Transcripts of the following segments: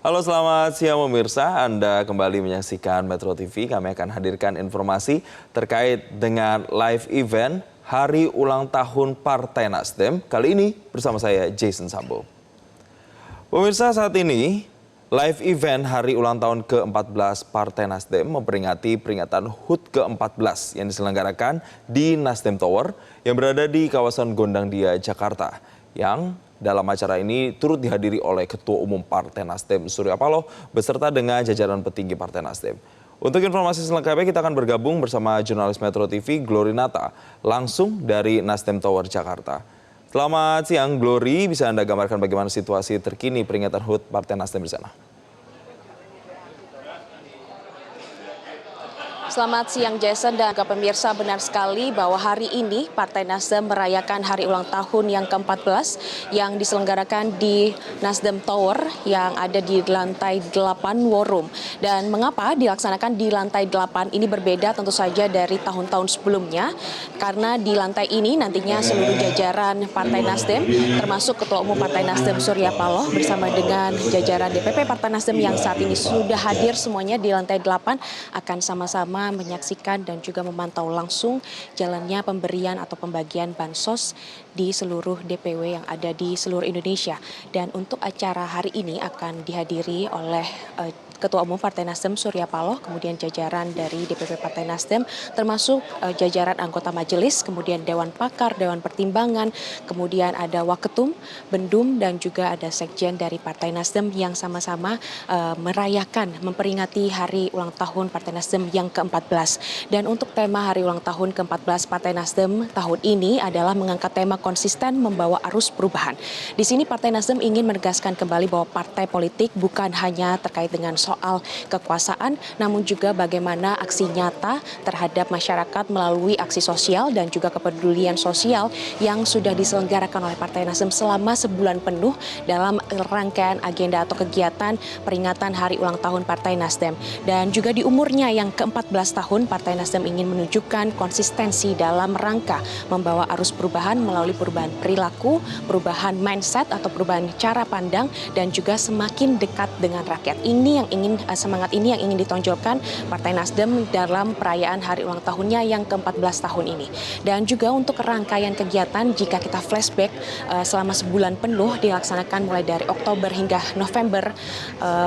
Halo, selamat siang pemirsa. Anda kembali menyaksikan Metro TV. Kami akan hadirkan informasi terkait dengan live event Hari Ulang Tahun Partai Nasdem. Kali ini bersama saya Jason Sambo. Pemirsa, saat ini live event Hari Ulang Tahun ke-14 Partai Nasdem memperingati peringatan HUT ke-14 yang diselenggarakan di Nasdem Tower yang berada di kawasan Gondang Dia, Jakarta. Yang dalam acara ini turut dihadiri oleh Ketua Umum Partai Nasdem Surya Paloh beserta dengan jajaran petinggi Partai Nasdem. Untuk informasi selengkapnya kita akan bergabung bersama jurnalis Metro TV Glory Nata langsung dari Nasdem Tower Jakarta. Selamat siang Glory, bisa Anda gambarkan bagaimana situasi terkini peringatan HUT Partai Nasdem di sana? Selamat siang Jason dan juga pemirsa, benar sekali bahwa hari ini Partai Nasdem merayakan hari ulang tahun yang ke-14 yang diselenggarakan di Nasdem Tower yang ada di lantai 8 War Room. Dan mengapa dilaksanakan di lantai 8 ini berbeda tentu saja dari tahun-tahun sebelumnya, karena di lantai ini nantinya seluruh jajaran Partai Nasdem termasuk Ketua Umum Partai Nasdem Surya Paloh bersama dengan jajaran DPP Partai Nasdem yang saat ini sudah hadir semuanya di lantai 8 akan sama-sama menyaksikan dan juga memantau langsung jalannya pemberian atau pembagian bansos di seluruh DPW yang ada di seluruh Indonesia. Dan untuk acara hari ini akan dihadiri oleh Ketua Umum Partai Nasdem Surya Paloh, kemudian jajaran dari DPP Partai Nasdem, termasuk jajaran anggota majelis, kemudian Dewan Pakar, Dewan Pertimbangan, kemudian ada Waketum, Bendum, dan juga ada Sekjen dari Partai Nasdem yang sama-sama merayakan, memperingati hari ulang tahun Partai Nasdem yang ke-14. Dan untuk tema hari ulang tahun ke-14 Partai Nasdem tahun ini adalah mengangkat tema konsisten membawa arus perubahan. Di sini Partai Nasdem ingin menegaskan kembali bahwa partai politik bukan hanya terkait dengan soal kekuasaan, namun juga bagaimana aksi nyata terhadap masyarakat melalui aksi sosial dan juga kepedulian sosial yang sudah diselenggarakan oleh Partai Nasdem selama sebulan penuh dalam rangkaian agenda atau kegiatan peringatan Hari Ulang Tahun Partai Nasdem. Dan juga di umurnya yang ke-14 tahun, Partai Nasdem ingin menunjukkan konsistensi dalam rangka membawa arus perubahan melalui perubahan perilaku, perubahan mindset atau perubahan cara pandang, dan juga semakin dekat dengan rakyat. Semangat ini yang ingin ditonjolkan Partai Nasdem dalam perayaan hari ulang tahunnya yang ke-14 tahun ini. Dan juga untuk rangkaian kegiatan, jika kita flashback selama sebulan penuh dilaksanakan mulai dari Oktober hingga November,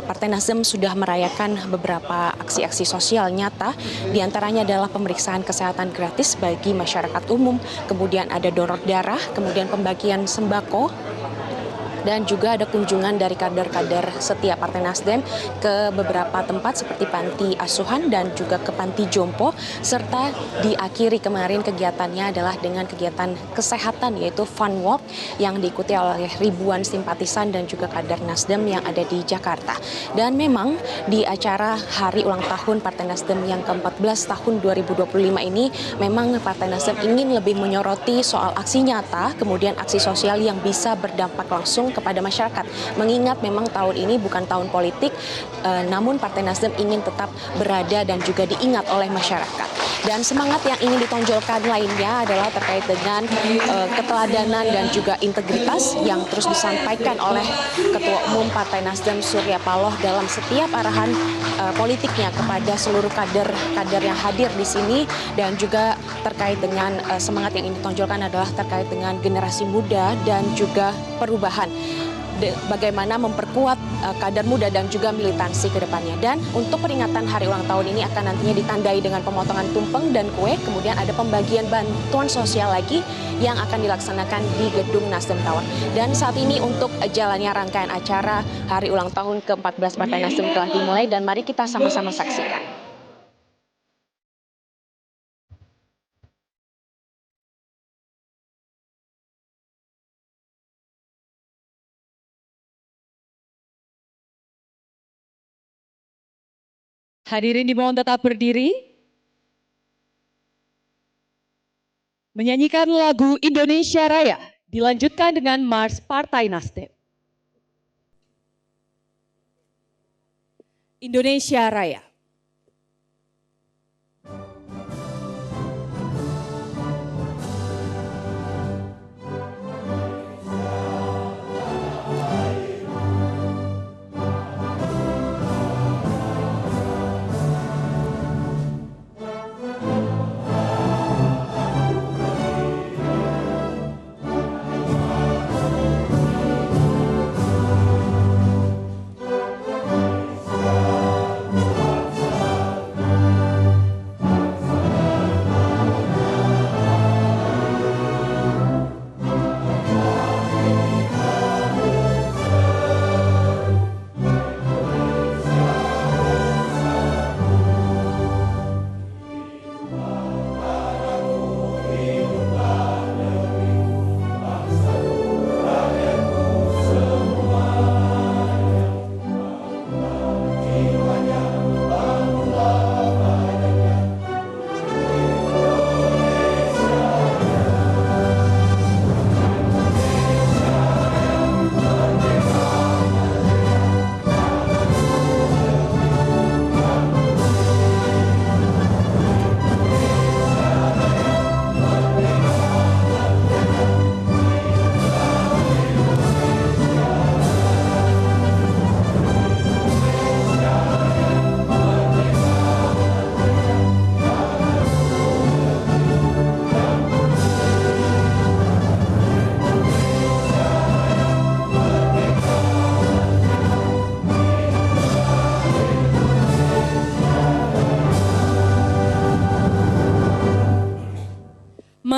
Partai Nasdem sudah merayakan beberapa aksi-aksi sosial nyata. Di antaranya adalah pemeriksaan kesehatan gratis bagi masyarakat umum, kemudian ada donor darah, kemudian pembagian sembako, dan juga ada kunjungan dari kader-kader setia Partai Nasdem ke beberapa tempat seperti panti asuhan dan juga ke panti jompo, serta diakhiri kemarin kegiatannya adalah dengan kegiatan kesehatan yaitu Fun Walk yang diikuti oleh ribuan simpatisan dan juga kader Nasdem yang ada di Jakarta. Dan memang di acara hari ulang tahun Partai Nasdem yang ke-14 tahun 2025 ini memang Partai Nasdem ingin lebih menyoroti soal aksi nyata, kemudian aksi sosial yang bisa berdampak langsung kepada masyarakat. Mengingat memang tahun ini bukan tahun politik, namun Partai Nasdem ingin tetap berada dan juga diingat oleh masyarakat. Dan semangat yang ingin ditonjolkan lainnya adalah terkait dengan keteladanan dan juga integritas yang terus disampaikan oleh Ketua Umum Partai Nasdem Surya Paloh dalam setiap arahan politiknya kepada seluruh kader yang hadir di sini. Dan juga terkait dengan semangat yang ingin ditonjolkan adalah terkait dengan generasi muda dan juga perubahan, bagaimana memperkuat kader muda dan juga militansi ke depannya. Dan untuk peringatan hari ulang tahun ini akan nantinya ditandai dengan pemotongan tumpeng dan kue, kemudian ada pembagian bantuan sosial lagi yang akan dilaksanakan di gedung Nasdem Tower. Dan saat ini untuk jalannya rangkaian acara hari ulang tahun ke-14 Partai Nasdem telah dimulai, dan mari kita sama-sama saksikan. Hadirin dimohon tetap berdiri. Menyanyikan lagu Indonesia Raya dilanjutkan dengan Mars Partai Nasdem. Indonesia Raya.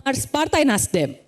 Mars Partai Nasdem.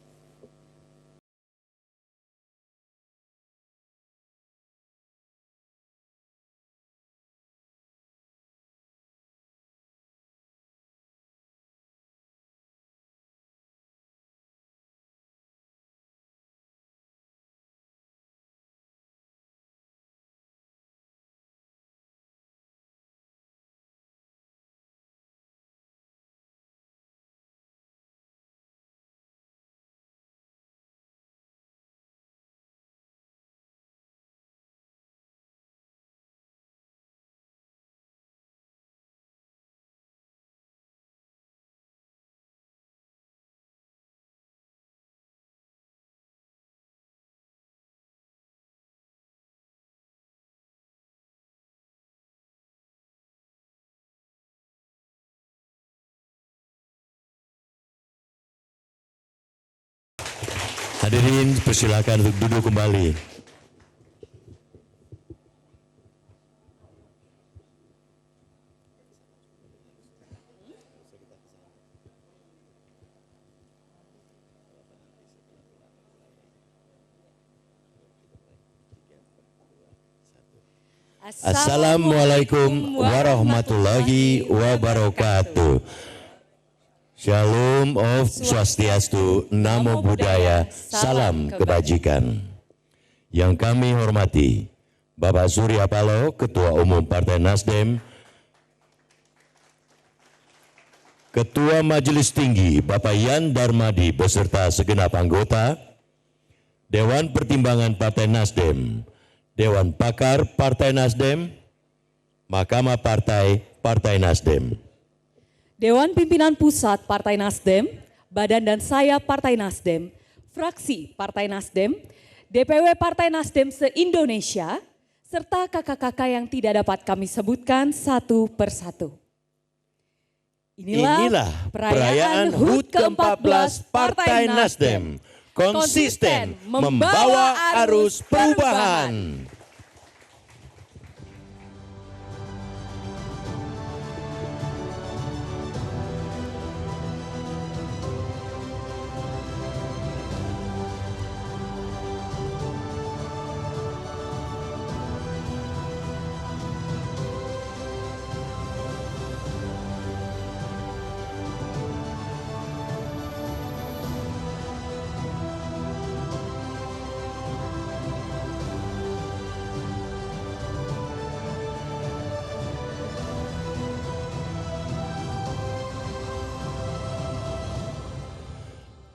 Hadirin persilakan untuk duduk kembali. Assalamualaikum warahmatullahi wabarakatuh. Shalom Om Swastiastu, Namo Buddhaya, salam kebajikan. Yang kami hormati Bapak Surya Paloh, Ketua Umum Partai Nasdem, Ketua Majelis Tinggi Bapak Yan Darmadi beserta segenap anggota, Dewan Pertimbangan Partai Nasdem, Dewan Pakar Partai Nasdem, Mahkamah Partai Partai Nasdem, Dewan Pimpinan Pusat Partai Nasdem, Badan dan Sayap Partai Nasdem, Fraksi Partai Nasdem, DPW Partai Nasdem se-Indonesia, serta kakak-kakak yang tidak dapat kami sebutkan satu persatu. Inilah perayaan HUT ke-14 Partai Nasdem, konsisten membawa arus perubahan.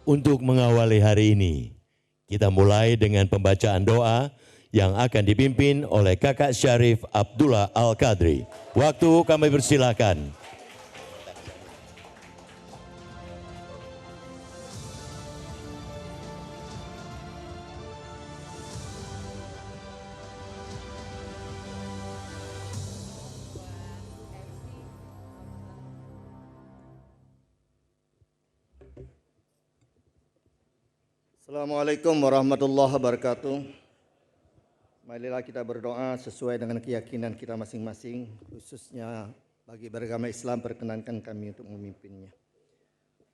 Untuk mengawali hari ini, kita mulai dengan pembacaan doa yang akan dipimpin oleh Kakak Syarif Abdullah Al-Qadri. Waktu kami persilakan. Assalamualaikum warahmatullahi wabarakatuh. Marilah kita berdoa sesuai dengan keyakinan kita masing-masing, khususnya bagi beragama Islam, perkenankan kami untuk memimpinnya.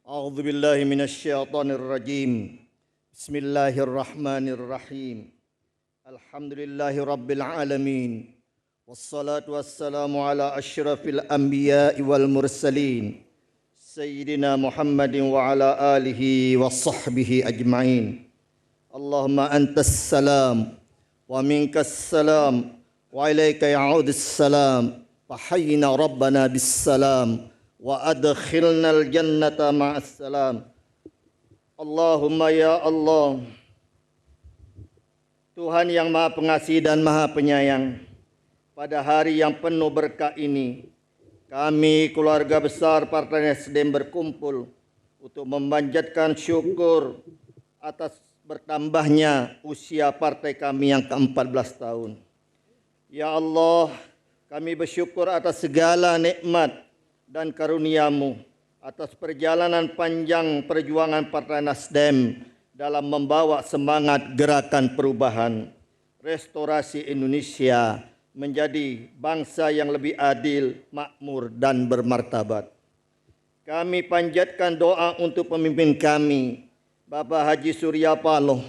A'udzubillahi minasyaitonirrajim. Bismillahirrahmanirrahim. Alhamdulillahi rabbil alamin. Wassalatu wassalamu ala asyrafil anbiya'i wal mursalin. Sayyidina Muhammadin wa ala alihi wa sahbihi ajma'in. Allahumma antas salam wa minkas salam wa ilaika ya'udus salam. Fahayyina rabbana bis salam wa adkhilnal jannata ma'as salam. Allahumma ya Allah, Tuhan yang Maha Pengasih dan Maha Penyayang, pada hari yang penuh berkah ini, kami keluarga besar Partai Nasdem berkumpul untuk memanjatkan syukur atas bertambahnya usia partai kami yang ke-14 tahun. Ya Allah, kami bersyukur atas segala nikmat dan karunia-Mu, atas perjalanan panjang perjuangan Partai Nasdem dalam membawa semangat gerakan perubahan, restorasi Indonesia menjadi bangsa yang lebih adil, makmur, dan bermartabat. kami panjatkan doa untuk pemimpin kami, Bapak Haji Surya Paloh.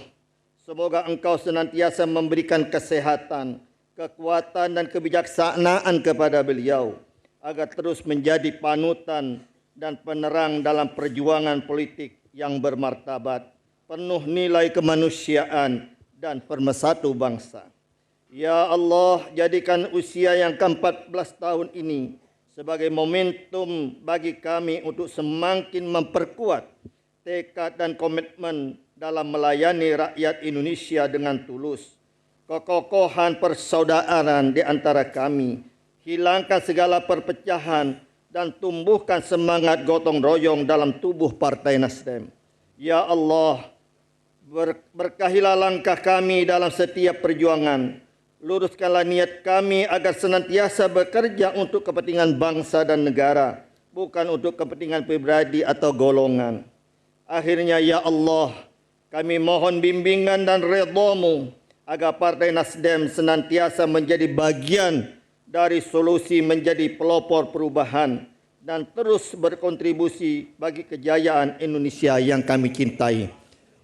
Semoga engkau senantiasa memberikan kesehatan, kekuatan dan kebijaksanaan kepada beliau, agar terus menjadi panutan dan penerang dalam perjuangan politik yang bermartabat, penuh nilai kemanusiaan dan pemersatu bangsa. Ya Allah, jadikan usia yang ke-14 tahun ini sebagai momentum bagi kami untuk semakin memperkuat tekad dan komitmen dalam melayani rakyat Indonesia dengan tulus. Kekokohan persaudaraan di antara kami, hilangkan segala perpecahan dan tumbuhkan semangat gotong royong dalam tubuh Partai Nasdem. Ya Allah, berkahilah langkah kami dalam setiap perjuangan. Luruskanlah niat kami agar senantiasa bekerja untuk kepentingan bangsa dan negara, bukan untuk kepentingan pribadi atau golongan. Akhirnya, ya Allah, kami mohon bimbingan dan redha-Mu agar Partai Nasdem senantiasa menjadi bagian dari solusi menjadi pelopor perubahan dan terus berkontribusi bagi kejayaan Indonesia yang kami cintai.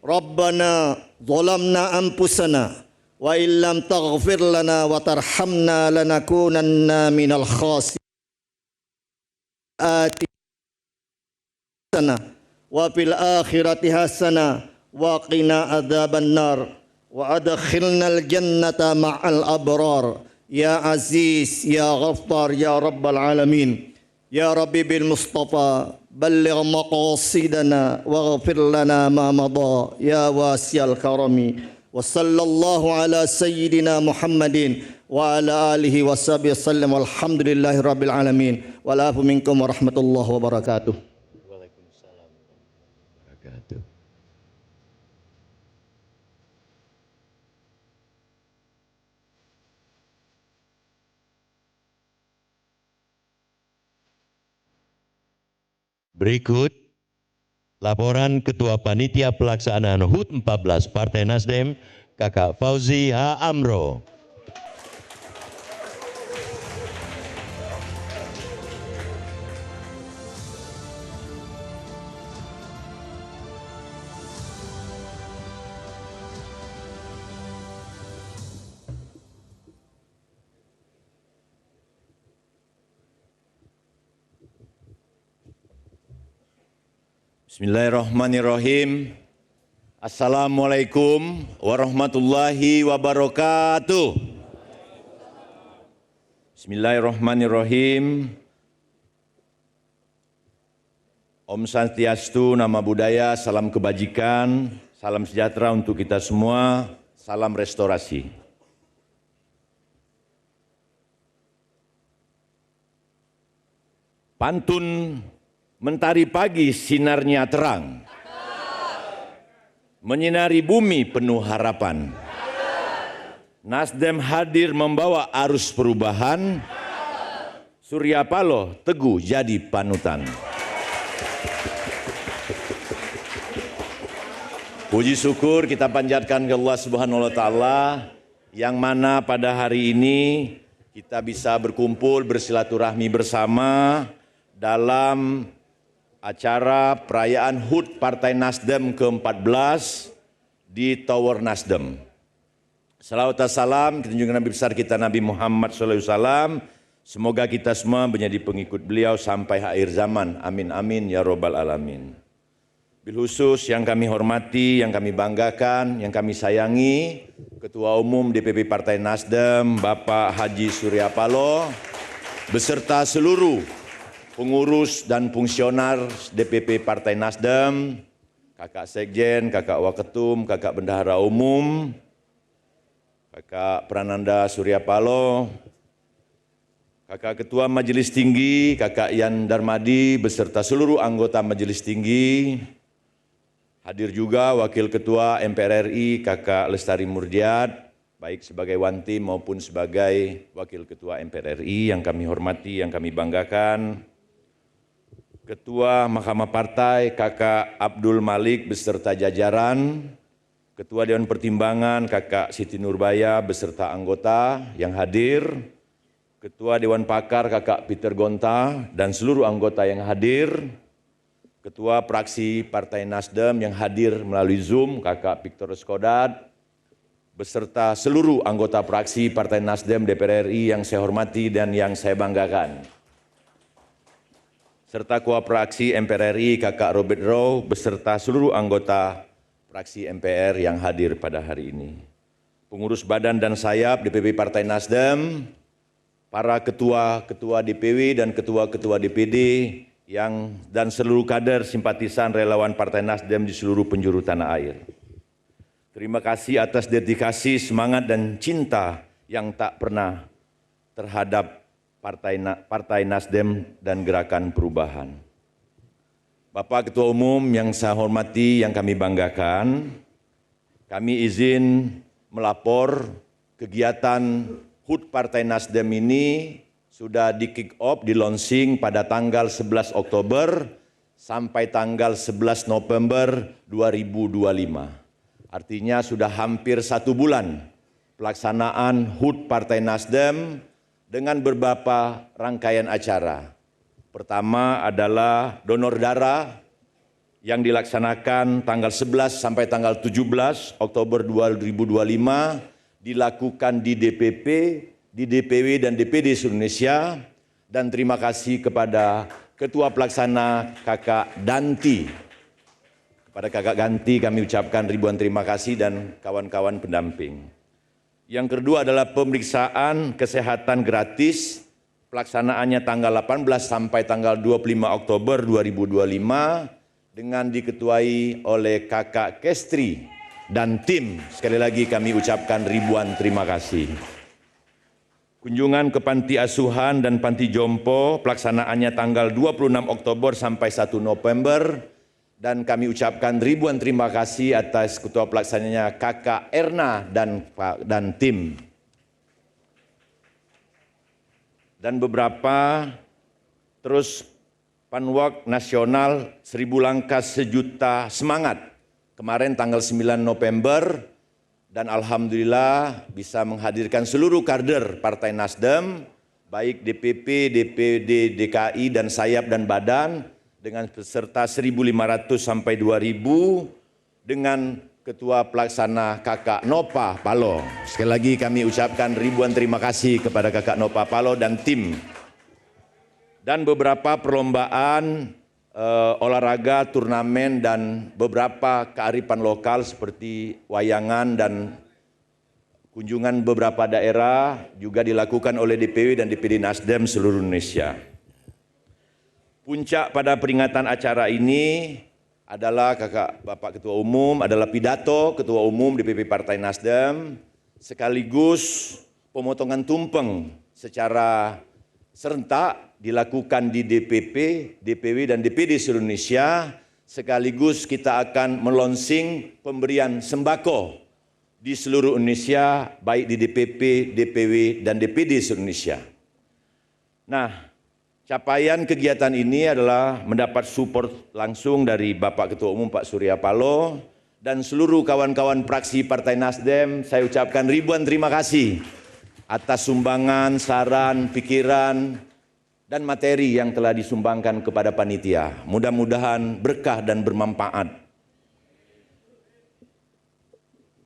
Rabbana zalamna anfusana wa illam taghfir lana wa tarhamna lanakunanna minal khasirin. Wa fil akhirati hasanah wa qina adzabannar wa adkhilnal jannata ma'al abrar. Ya Aziz, Ya Ghaffar, Ya Rabbal Alamin. Ya Rabbi bil Mustafa balligh maqasidana waghfir lana ma madha ya wasi'al karami. Wa sallallahu ala sayyidina Muhammadin wa ala alihi wa sahbihi sallam walhamdulillahi rabbil alamin. Walafu minkum warahmatullahi wabarakatuh. Waalaikumsalam warahmatullahi wabarakatuh. Berikut laporan Ketua Panitia Pelaksanaan HUT 14 Partai Nasdem, Kakak Fauzi H. Amro. Bismillahirrahmanirrahim. Assalamualaikum warahmatullahi wabarakatuh. Bismillahirrahmanirrahim. Om Swastiastu, Nama Budaya, salam kebajikan, salam sejahtera untuk kita semua, salam restorasi. Pantun mentari pagi sinarnya terang, menyinari bumi penuh harapan. Nasdem hadir membawa arus perubahan, Surya Paloh teguh jadi panutan. Puji syukur kita panjatkan ke Allah Subhanahu wa Ta'ala, yang mana pada hari ini kita bisa berkumpul bersilaturahmi bersama dalam acara perayaan HUT Partai Nasdem ke-14 di Tower Nasdem. Salawat dan salam junjungan Nabi besar kita Nabi Muhammad SAW. Semoga kita semua menjadi pengikut beliau sampai akhir zaman. Amin amin ya robbal alamin. Bil khusus yang kami hormati, yang kami banggakan, yang kami sayangi, Ketua Umum DPP Partai Nasdem Bapak Haji Surya Paloh beserta seluruh pengurus dan fungsioner DPP Partai Nasdem, Kakak Sekjen, Kakak Waketum, Kakak Bendahara Umum, Kakak Prananda Surya Paloh, Kakak Ketua Majelis Tinggi, Kakak Yan Darmadi, beserta seluruh anggota Majelis Tinggi. Hadir juga Wakil Ketua MPR RI, Kakak Lestari Murdiat, baik sebagai Wanti maupun sebagai Wakil Ketua MPR RI yang kami hormati, yang kami banggakan. Ketua Mahkamah Partai Kakak Abdul Malik beserta jajaran, Ketua Dewan Pertimbangan Kakak Siti Nurbaya beserta anggota yang hadir, Ketua Dewan Pakar Kakak Peter Gonta dan seluruh anggota yang hadir, Ketua Fraksi Partai Nasdem yang hadir melalui Zoom, Kakak Victor Skodat, beserta seluruh anggota fraksi Partai Nasdem DPR RI yang saya hormati dan yang saya banggakan. Serta Ketua Fraksi MPR RI Kakak Robert Rowe beserta seluruh anggota fraksi MPR yang hadir pada hari ini. Pengurus badan dan sayap DPP Partai Nasdem, para ketua-ketua DPW dan ketua-ketua DPD dan seluruh kader simpatisan relawan Partai Nasdem di seluruh penjuru tanah air. Terima kasih atas dedikasi, semangat dan cinta yang tak pernah terhadap Partai Nasdem dan Gerakan Perubahan. Bapak Ketua Umum yang saya hormati, yang kami banggakan, kami izin melapor kegiatan HUT Partai Nasdem ini sudah di kick off, di launching pada tanggal 11 Oktober sampai tanggal 11 November 2025. Artinya sudah hampir 1 bulan pelaksanaan HUT Partai Nasdem dengan beberapa rangkaian acara. Pertama adalah donor darah yang dilaksanakan tanggal 11 sampai tanggal 17 Oktober 2025 dilakukan di DPP, di DPW dan DPD Indonesia, dan terima kasih kepada Ketua Pelaksana Kakak Danti. Kepada Kakak Ganti kami ucapkan ribuan terima kasih dan kawan-kawan pendamping. Yang kedua adalah pemeriksaan kesehatan gratis, pelaksanaannya tanggal 18 sampai tanggal 25 Oktober 2025 dengan diketuai oleh Kakak Kestri dan tim. Sekali lagi kami ucapkan ribuan terima kasih. Kunjungan ke panti asuhan dan panti jompo pelaksanaannya tanggal 26 Oktober sampai 1 November dan kami ucapkan ribuan terima kasih atas ketua pelaksananya Kakak Erna dan tim. Dan beberapa terus Panwak Nasional 1000 Langkah Sejuta Semangat kemarin tanggal 9 November dan alhamdulillah bisa menghadirkan seluruh kader Partai Nasdem baik DPP, DPD, DKI dan sayap dan badan dengan peserta 1.500 sampai 2.000 dengan Ketua Pelaksana Kakak Nopa Palo. Sekali lagi kami ucapkan ribuan terima kasih kepada Kakak Nopa Palo dan tim. Dan beberapa perlombaan olahraga, turnamen dan beberapa kearifan lokal seperti wayangan dan kunjungan beberapa daerah juga dilakukan oleh DPW dan DPD Nasdem seluruh Indonesia. Puncak pada peringatan acara ini adalah Bapak Ketua Umum, adalah pidato Ketua Umum DPP Partai Nasdem, sekaligus pemotongan tumpeng secara serentak dilakukan di DPP, DPW dan DPD seluruh Indonesia, sekaligus kita akan melonsing pemberian sembako di seluruh Indonesia, baik di DPP, DPW dan DPD seluruh Indonesia. Nah, capaian kegiatan ini adalah mendapat support langsung dari Bapak Ketua Umum Pak Surya Paloh dan seluruh kawan-kawan fraksi Partai Nasdem. Saya ucapkan ribuan terima kasih atas sumbangan, saran, pikiran, dan materi yang telah disumbangkan kepada panitia. Mudah-mudahan berkah dan bermanfaat.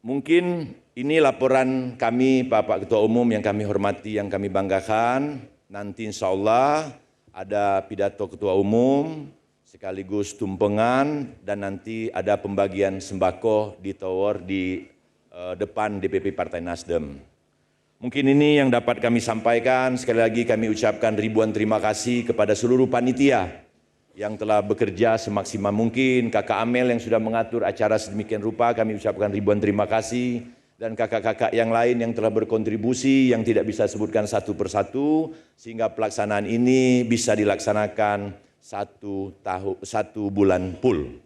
Mungkin ini laporan kami Bapak Ketua Umum yang kami hormati, yang kami banggakan. Nanti insya Allah ada pidato Ketua Umum, sekaligus tumpengan, dan nanti ada pembagian sembako di tower di depan DPP Partai Nasdem. Mungkin ini yang dapat kami sampaikan. Sekali lagi kami ucapkan ribuan terima kasih kepada seluruh panitia yang telah bekerja semaksimal mungkin. Kakak Amel yang sudah mengatur acara sedemikian rupa, kami ucapkan ribuan terima kasih. Dan kakak-kakak yang lain yang telah berkontribusi yang tidak bisa sebutkan satu persatu, sehingga pelaksanaan ini bisa dilaksanakan satu bulan full.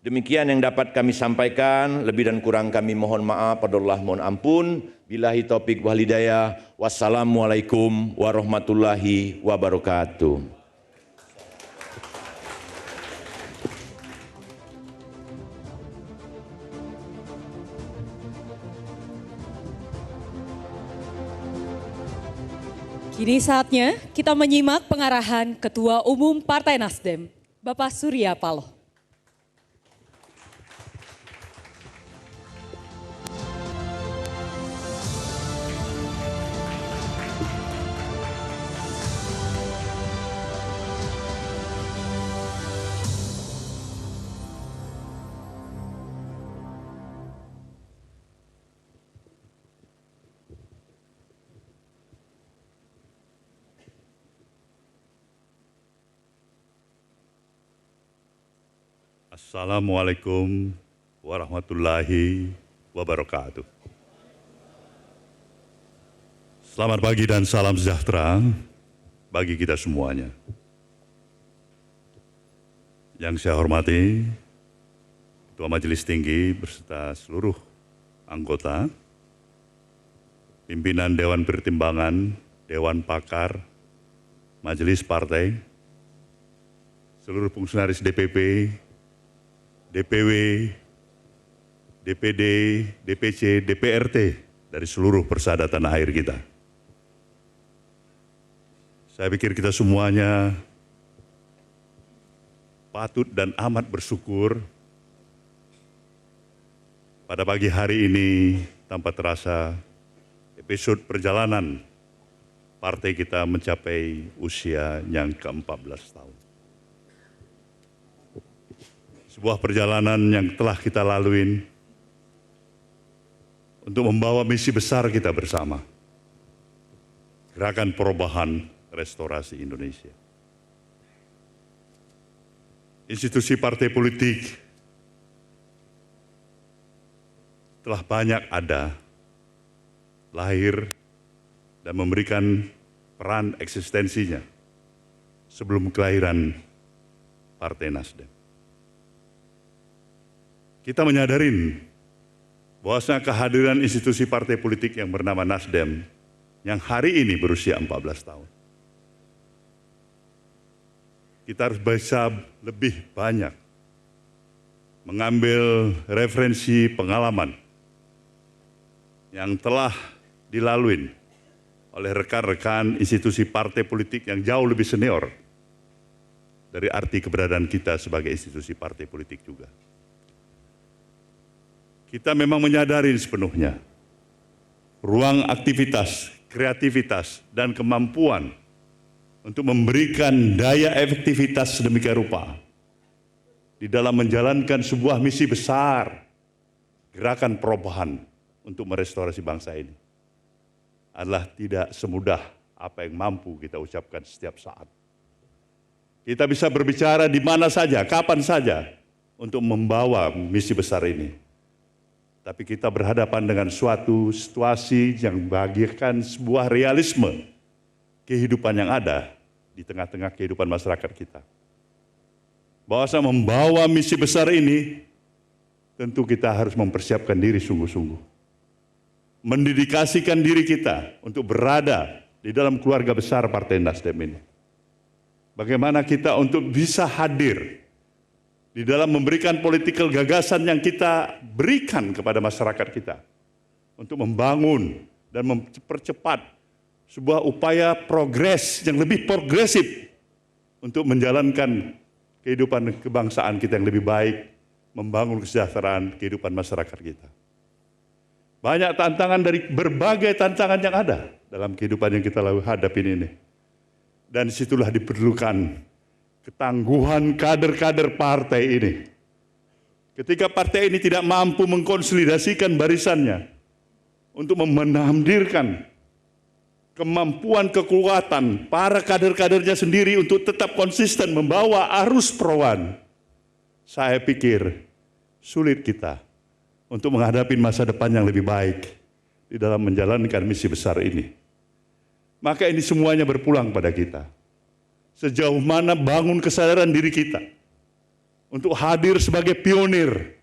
Demikian yang dapat kami sampaikan, lebih dan kurang kami mohon maaf, padallah mohon ampun. Billahi taufik wal hidayah. Wassalamualaikum warahmatullahi wabarakatuh. Kini saatnya kita menyimak pengarahan Ketua Umum Partai Nasdem, Bapak Surya Paloh. Assalamualaikum warahmatullahi wabarakatuh. Selamat pagi dan salam sejahtera bagi kita semuanya. Yang saya hormati Ketua Majelis Tinggi beserta seluruh anggota, pimpinan Dewan Pertimbangan, Dewan Pakar, Majelis Partai, seluruh fungsionaris DPP, DPW, DPD, DPC, DPRT dari seluruh persada tanah air kita. Saya pikir kita semuanya patut dan amat bersyukur pada pagi hari ini tanpa terasa episode perjalanan partai kita mencapai usia yang ke-14 tahun. Sebuah perjalanan yang telah kita lalui untuk membawa misi besar kita bersama. Gerakan Perubahan Restorasi Indonesia. Institusi partai politik telah banyak ada, lahir, dan memberikan peran eksistensinya sebelum kelahiran Partai Nasdem. Kita menyadarin bahwasanya kehadiran institusi partai politik yang bernama Nasdem yang hari ini berusia 14 tahun. Kita harus bisa lebih banyak mengambil referensi pengalaman yang telah dilalui oleh rekan-rekan institusi partai politik yang jauh lebih senior dari arti keberadaan kita sebagai institusi partai politik juga. Kita memang menyadari sepenuhnya ruang aktivitas, kreativitas, dan kemampuan untuk memberikan daya efektivitas sedemikian rupa di dalam menjalankan sebuah misi besar, gerakan perubahan untuk merestorasi bangsa ini adalah tidak semudah apa yang mampu kita ucapkan setiap saat. Kita bisa berbicara di mana saja, kapan saja untuk membawa misi besar ini. Tapi kita berhadapan dengan suatu situasi yang bagikan sebuah realisme kehidupan yang ada di tengah-tengah kehidupan masyarakat kita. Bahwasanya membawa misi besar ini, tentu kita harus mempersiapkan diri sungguh-sungguh. Mendedikasikan diri kita untuk berada di dalam keluarga besar Partai Nasdem ini. Bagaimana kita untuk bisa hadir di dalam memberikan politikal gagasan yang kita berikan kepada masyarakat kita untuk membangun dan mempercepat sebuah upaya progres yang lebih progresif untuk menjalankan kehidupan kebangsaan kita yang lebih baik, membangun kesejahteraan kehidupan masyarakat kita. Banyak tantangan dari berbagai tantangan yang ada dalam kehidupan yang kita hadapi ini. Dan disitulah diperlukan ketangguhan kader-kader partai ini. Ketika partai ini tidak mampu mengkonsolidasikan barisannya untuk menampilkan kemampuan kekuatan para kader-kadernya sendiri untuk tetap konsisten membawa arus perubahan, saya pikir sulit kita untuk menghadapi masa depan yang lebih baik di dalam menjalankan misi besar ini. Maka ini semuanya berpulang pada kita. Sejauh mana bangun kesadaran diri kita untuk hadir sebagai pionir,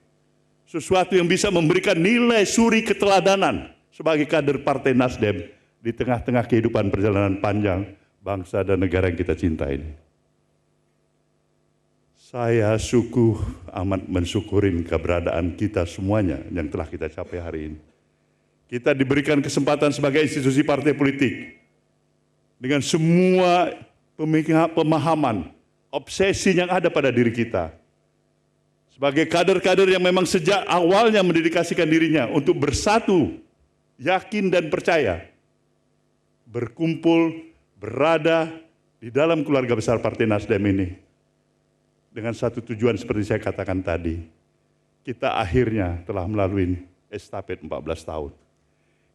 sesuatu yang bisa memberikan nilai suri keteladanan sebagai kader Partai Nasdem di tengah-tengah kehidupan perjalanan panjang bangsa dan negara yang kita cinta ini. Saya amat mensyukurin keberadaan kita semuanya yang telah kita capai hari ini. Kita diberikan kesempatan sebagai institusi partai politik dengan semua pemahaman, obsesi yang ada pada diri kita. Sebagai kader-kader yang memang sejak awalnya mendedikasikan dirinya untuk bersatu, yakin dan percaya, berkumpul, berada di dalam keluarga besar Partai Nasdem ini. Dengan satu tujuan seperti saya katakan tadi, kita akhirnya telah melalui estafet 14 tahun.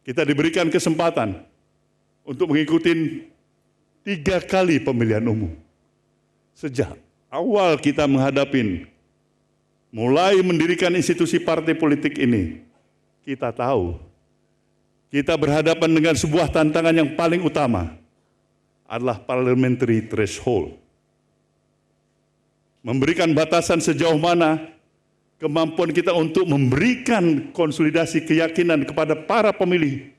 Kita diberikan kesempatan untuk mengikuti 3 kali pemilihan umum. Sejak awal kita menghadapi, mulai mendirikan institusi partai politik ini, kita tahu kita berhadapan dengan sebuah tantangan yang paling utama adalah parliamentary threshold. Memberikan batasan sejauh mana kemampuan kita untuk memberikan konsolidasi keyakinan kepada para pemilih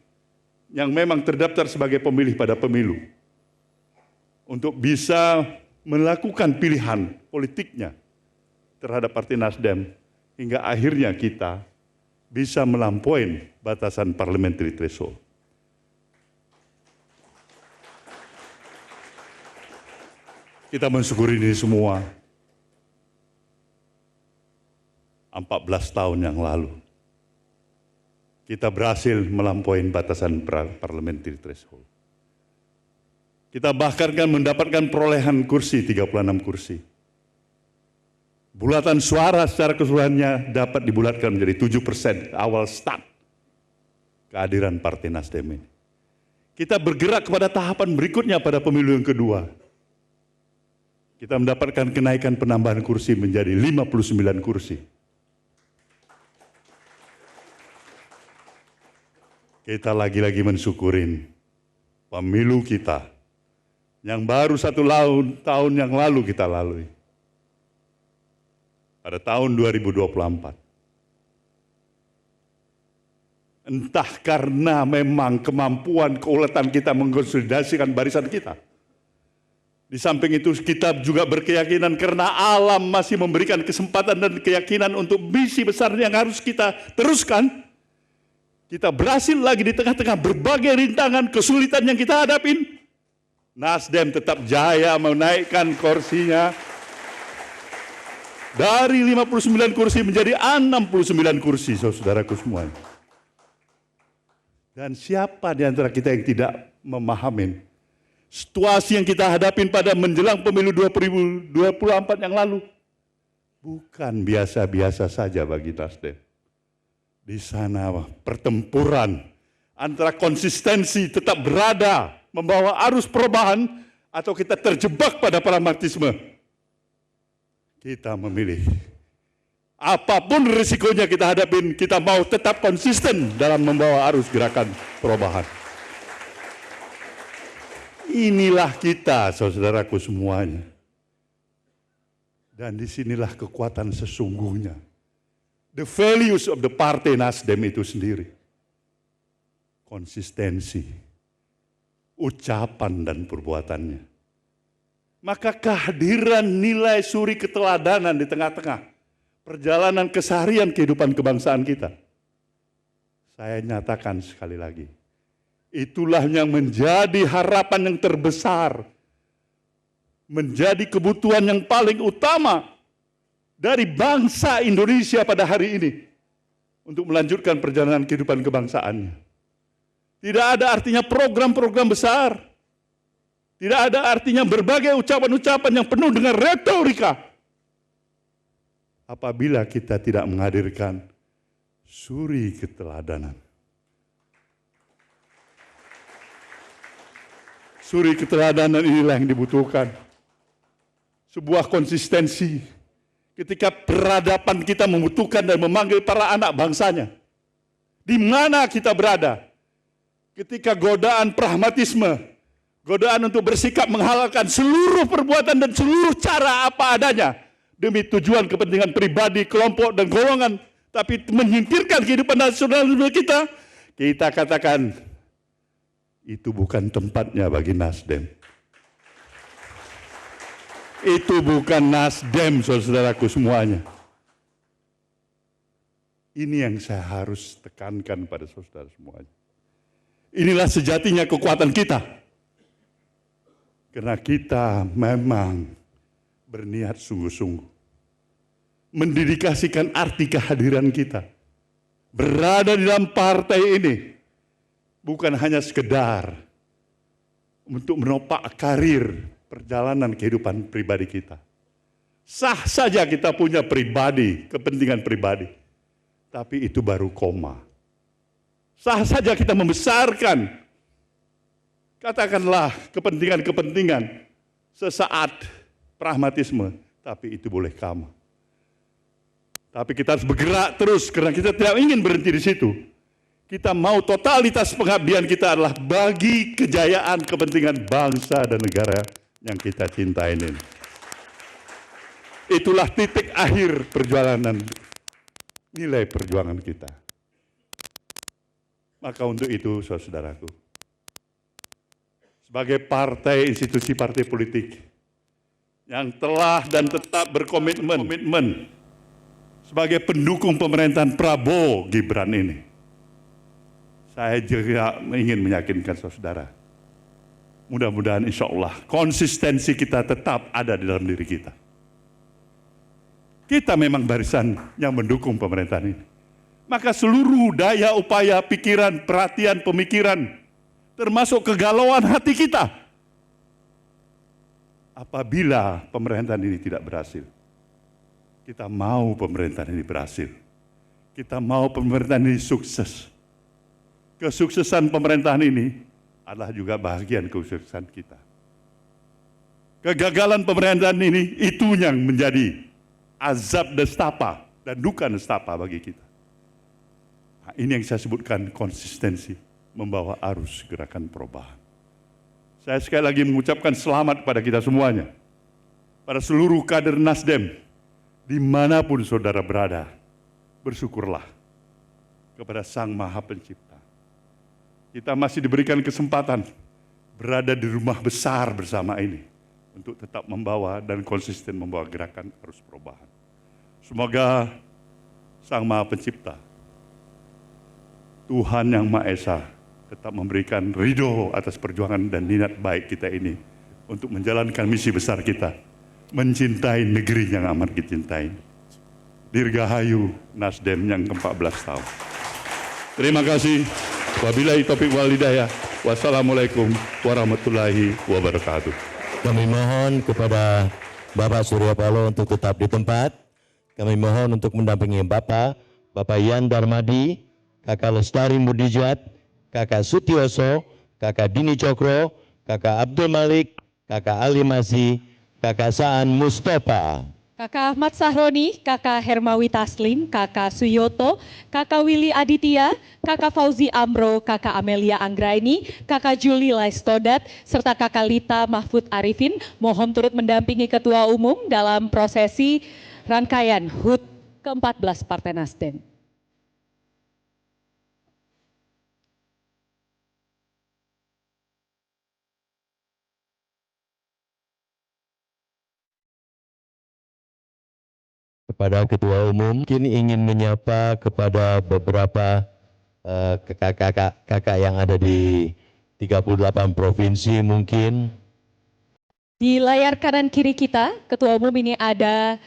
yang memang terdaftar sebagai pemilih pada pemilu, untuk bisa melakukan pilihan politiknya terhadap Partai Nasdem, hingga akhirnya kita bisa melampaui batasan parliamentary threshold. Kita mensyukuri ini semua 14 tahun yang lalu. Kita berhasil melampaui batasan parliamentary threshold. Kita bahkan kan mendapatkan perolehan kursi, 36 kursi. Bulatan suara secara keseluruhannya dapat dibulatkan menjadi 7% awal start kehadiran Partai Nasdem ini. Kita bergerak kepada tahapan berikutnya pada pemilu yang kedua. Kita mendapatkan kenaikan penambahan kursi menjadi 59 kursi. Kita lagi-lagi mensyukurin pemilu kita yang baru 1 tahun yang lalu kita lalui. Pada tahun 2024. Entah karena memang kemampuan keuletan kita mengkonsolidasikan barisan kita. Di samping itu kita juga berkeyakinan karena alam masih memberikan kesempatan dan keyakinan untuk misi besar yang harus kita teruskan. Kita berhasil lagi di tengah-tengah berbagai rintangan, kesulitan yang kita hadapin. Nasdem tetap jaya menaikkan kursinya dari 59 kursi menjadi 69 kursi, saudaraku semua. Dan siapa di antara kita yang tidak memahami situasi yang kita hadapin pada menjelang pemilu 2024 yang lalu? Bukan biasa-biasa saja bagi Nasdem. Di sana pertempuran antara konsistensi tetap berada membawa arus perubahan atau kita terjebak pada pragmatisme. Kita memilih apapun risikonya kita hadapin, kita mau tetap konsisten dalam membawa arus gerakan perubahan. Inilah kita, saudaraku semuanya. Dan disinilah kekuatan sesungguhnya. The values of the Partai Nasdem itu sendiri. Konsistensi, ucapan dan perbuatannya. Maka kehadiran nilai suri keteladanan di tengah-tengah perjalanan keseharian kehidupan kebangsaan kita. Saya nyatakan sekali lagi, itulah yang menjadi harapan yang terbesar, menjadi kebutuhan yang paling utama dari bangsa Indonesia pada hari ini untuk melanjutkan perjalanan kehidupan kebangsaannya. Tidak ada artinya program-program besar. Tidak ada artinya berbagai ucapan-ucapan yang penuh dengan retorika apabila kita tidak menghadirkan suri keteladanan. Suri keteladanan inilah yang dibutuhkan. Sebuah konsistensi ketika peradaban kita membutuhkan dan memanggil para anak bangsanya. Di mana kita berada? Ketika godaan pragmatisme, godaan untuk bersikap menghalalkan seluruh perbuatan dan seluruh cara apa adanya demi tujuan kepentingan pribadi, kelompok, dan golongan, tapi menyingkirkan kehidupan nasional kita, kita katakan itu bukan tempatnya bagi Nasdem. Itu bukan Nasdem, saudaraku semuanya. Ini yang saya harus tekankan pada saudara semuanya. Inilah sejatinya kekuatan kita. Karena kita memang berniat sungguh-sungguh, mendedikasikan arti kehadiran kita, berada di dalam partai ini, bukan hanya sekedar untuk menopak karir perjalanan kehidupan pribadi kita. Sah saja kita punya pribadi, kepentingan pribadi, tapi itu baru koma. Sah saja kita membesarkan, katakanlah kepentingan-kepentingan sesaat pragmatisme, tapi itu boleh koma. Tapi kita harus bergerak terus karena kita tidak ingin berhenti di situ. Kita mau totalitas pengabdian kita adalah bagi kejayaan kepentingan bangsa dan negara yang kita cintai ini. Itulah titik akhir perjalanan nilai perjuangan kita. Maka untuk itu, saudaraku, sebagai partai, institusi partai politik yang telah dan tetap berkomitmen sebagai pendukung pemerintahan Prabowo Gibran ini, saya juga ingin meyakinkan saudara, mudah-mudahan insya Allah konsistensi kita tetap ada di dalam diri kita. Kita memang barisan yang mendukung pemerintahan ini. Maka seluruh daya, upaya, pikiran, perhatian, pemikiran, termasuk kegalauan hati kita, apabila pemerintahan ini tidak berhasil. Kita mau pemerintahan ini berhasil. Kita mau pemerintahan ini sukses. Kesuksesan pemerintahan ini adalah juga bagian kesuksesan kita. Kegagalan pemerintahan ini itu yang menjadi azab nestapa dan duka nestapa bagi kita. Nah, ini yang saya sebutkan konsistensi membawa arus gerakan perubahan. Saya sekali lagi mengucapkan selamat pada kita semuanya, pada seluruh kader Nasdem, dimanapun saudara berada, bersyukurlah kepada Sang Maha Pencipta. Kita masih diberikan kesempatan berada di rumah besar bersama ini untuk tetap membawa dan konsisten membawa gerakan arus perubahan. Semoga Sang Maha Pencipta, Tuhan Yang Maha Esa, tetap memberikan ridho atas perjuangan dan niat baik kita ini untuk menjalankan misi besar kita, mencintai negeri yang amat dicintai. Dirgahayu Nasdem yang ke-14 tahun. Terima kasih. Wabillahi taufiq wal hidayah. Wassalamualaikum warahmatullahi wabarakatuh. Kami mohon kepada Bapak Surya Paloh untuk tetap di tempat. Kami mohon untuk mendampingi Bapak Yan Darmadi, Kakak Lestari Mudijat, Kakak Sutioso, Kakak Dini Cokro, Kakak Abdul Malik, Kakak Ali Masih, Kakak Saan Mustafa, Kakak Ahmad Sahroni, Kakak Hermawi Taslim, Kakak Suyoto, Kakak Willy Aditya, Kakak Fauzi Amro, Kakak Amelia Anggraini, Kakak Juli Laistodat, serta Kakak Lita Mahfud Arifin mohon turut mendampingi Ketua Umum dalam prosesi rangkaian HUT ke-14 Partai Nasdem. kepada Ketua Umum, mungkin ingin menyapa kepada beberapa kakak-kakak yang ada di 38 provinsi mungkin. Di layar kanan kiri kita, Ketua Umum ini ada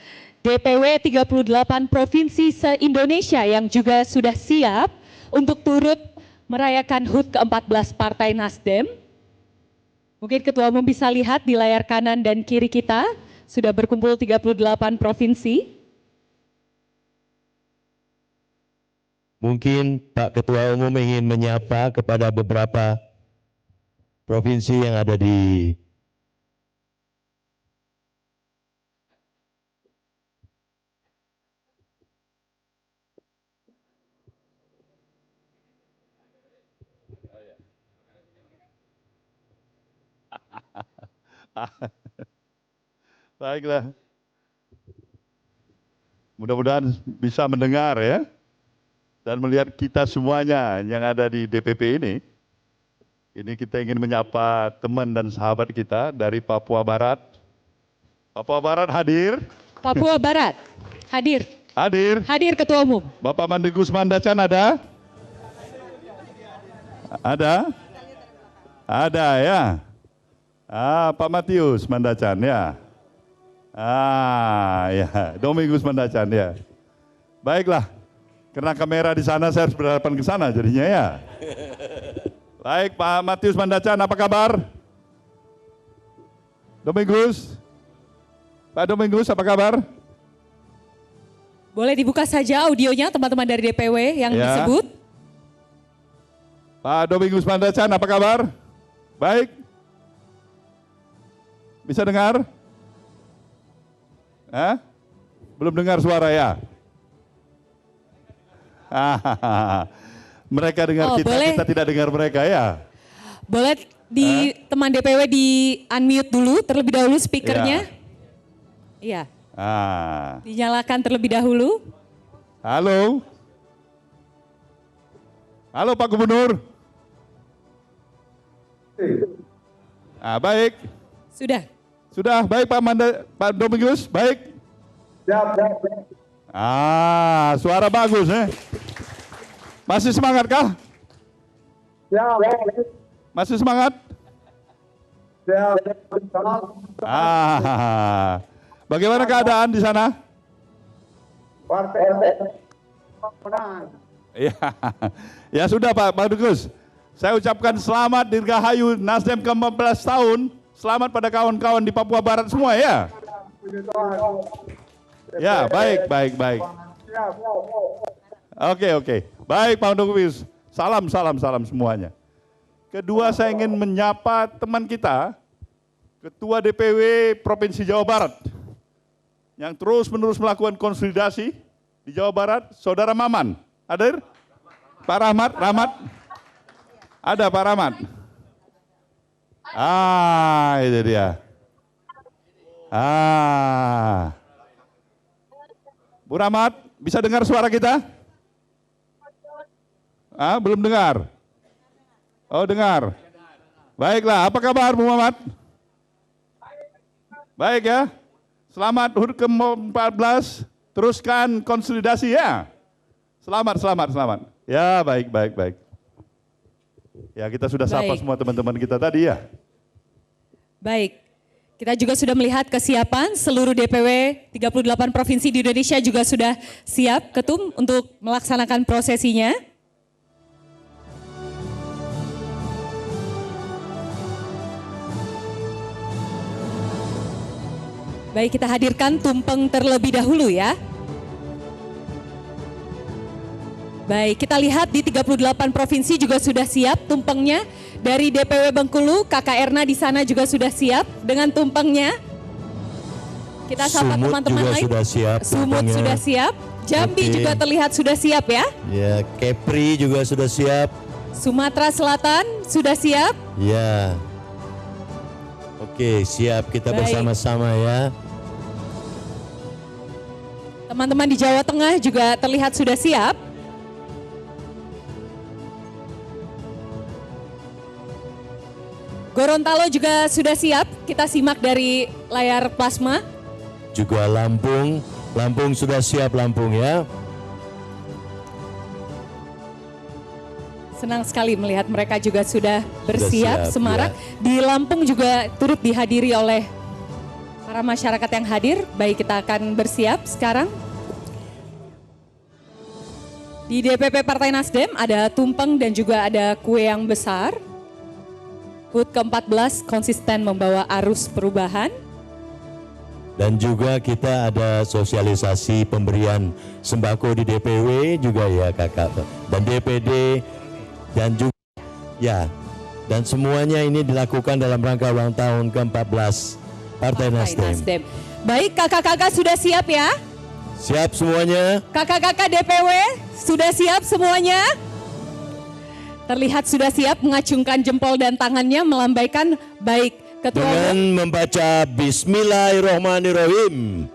DPW 38 Provinsi se-Indonesia yang juga sudah siap untuk turut merayakan HUT ke-14 Partai Nasdem. Mungkin Ketua Umum bisa lihat di layar kanan dan kiri kita, sudah berkumpul 38 provinsi. Mungkin Pak Ketua Umum ingin menyapa kepada beberapa provinsi yang ada di Baiklah. Mudah-mudahan bisa mendengar ya. Dan melihat kita semuanya yang ada di DPP ini. Ini kita ingin menyapa teman dan sahabat kita dari Papua Barat. Papua Barat hadir? Papua Barat hadir. Hadir. Hadir Ketua Umum. Bapak Mandegus Mandacan ada? Ada? Ada ya. Pak Matius Mandacan ya. Ya, Domingus Mandacan ya. Baiklah, karena kamera di sana saya harus berhadapan ke sana jadinya ya. Baik, Pak Matius Mandacan, apa kabar? Domingus, Pak Domingus, apa kabar? Boleh dibuka saja audionya teman-teman dari DPW yang Ya. disebut. Pak Domingus Mandacan, apa kabar? Baik. Bisa dengar? Hah? Belum dengar suara ya? Mereka dengar Oh, kita, boleh. kita tidak dengar mereka ya? Boleh di teman DPW di unmute dulu terlebih dahulu speakernya. Iya. Dinyalakan terlebih dahulu. Halo? Halo Pak Gubernur? Baik. Sudah, baik Pak Domingus, baik. Suara bagus Masih semangat kah? Masih semangat? Bagaimana keadaan di sana? Ya sudah Pak Domingus. Saya ucapkan selamat Dirgahayu Nasdem ke-14 tahun. Selamat pada kawan-kawan di Papua Barat semua ya. Ya, baik. Oke. Baik Pak Domingus. Salam semuanya. Kedua saya ingin menyapa teman kita, Ketua DPW Provinsi Jawa Barat, yang terus-menerus melakukan konsolidasi di Jawa Barat, Saudara Maman. Hadir? Pak Rahmat? Ada Pak Rahmat? Itu dia. Bu Rahmat, bisa dengar suara kita? Belum dengar? Oh, dengar. Baiklah, apa kabar Bu Rahmat? Baik ya. Selamat HUT ke-14, teruskan konsolidasi ya. Selamat. Ya, baik. Ya, kita sudah sapa semua teman-teman kita tadi ya. Baik, kita juga sudah melihat kesiapan seluruh DPW 38 provinsi di Indonesia juga sudah siap, Ketum, untuk melaksanakan prosesinya. Baik, kita hadirkan tumpeng terlebih dahulu ya. Baik, kita lihat di 38 provinsi juga sudah siap tumpengnya. Dari DPW Bengkulu, Kakak Erna di sana juga sudah siap dengan tumpengnya. Kita sapa teman-teman lain. Sudah siap. Sumut sudah siap. Jambi juga terlihat sudah siap ya. Ya, Kepri juga sudah siap. Sumatera Selatan sudah siap. Ya. Oke, siap kita bersama-sama ya. Teman-teman di Jawa Tengah juga terlihat sudah siap. Gorontalo juga sudah siap, kita simak dari layar plasma. Juga Lampung sudah siap Lampung ya. Senang sekali melihat mereka juga sudah bersiap, siap, semarak. ya. Di Lampung juga turut dihadiri oleh para masyarakat yang hadir. Baik, kita akan bersiap sekarang. Di DPP Partai Nasdem ada tumpeng dan juga ada kue yang besar. HUT ke-14 konsisten membawa arus perubahan. Dan juga kita ada sosialisasi pemberian sembako di DPW juga ya Kakak. Dan DPD dan juga ya. Dan semuanya ini dilakukan dalam rangka ulang tahun ke-14 Partai Nasdem. Baik, kakak-kakak sudah siap ya? Siap semuanya? Kakak-kakak DPW sudah siap semuanya? Terlihat sudah siap mengacungkan jempol dan tangannya melambaikan baik Ketua dengan membaca Bismillahirrahmanirrahim.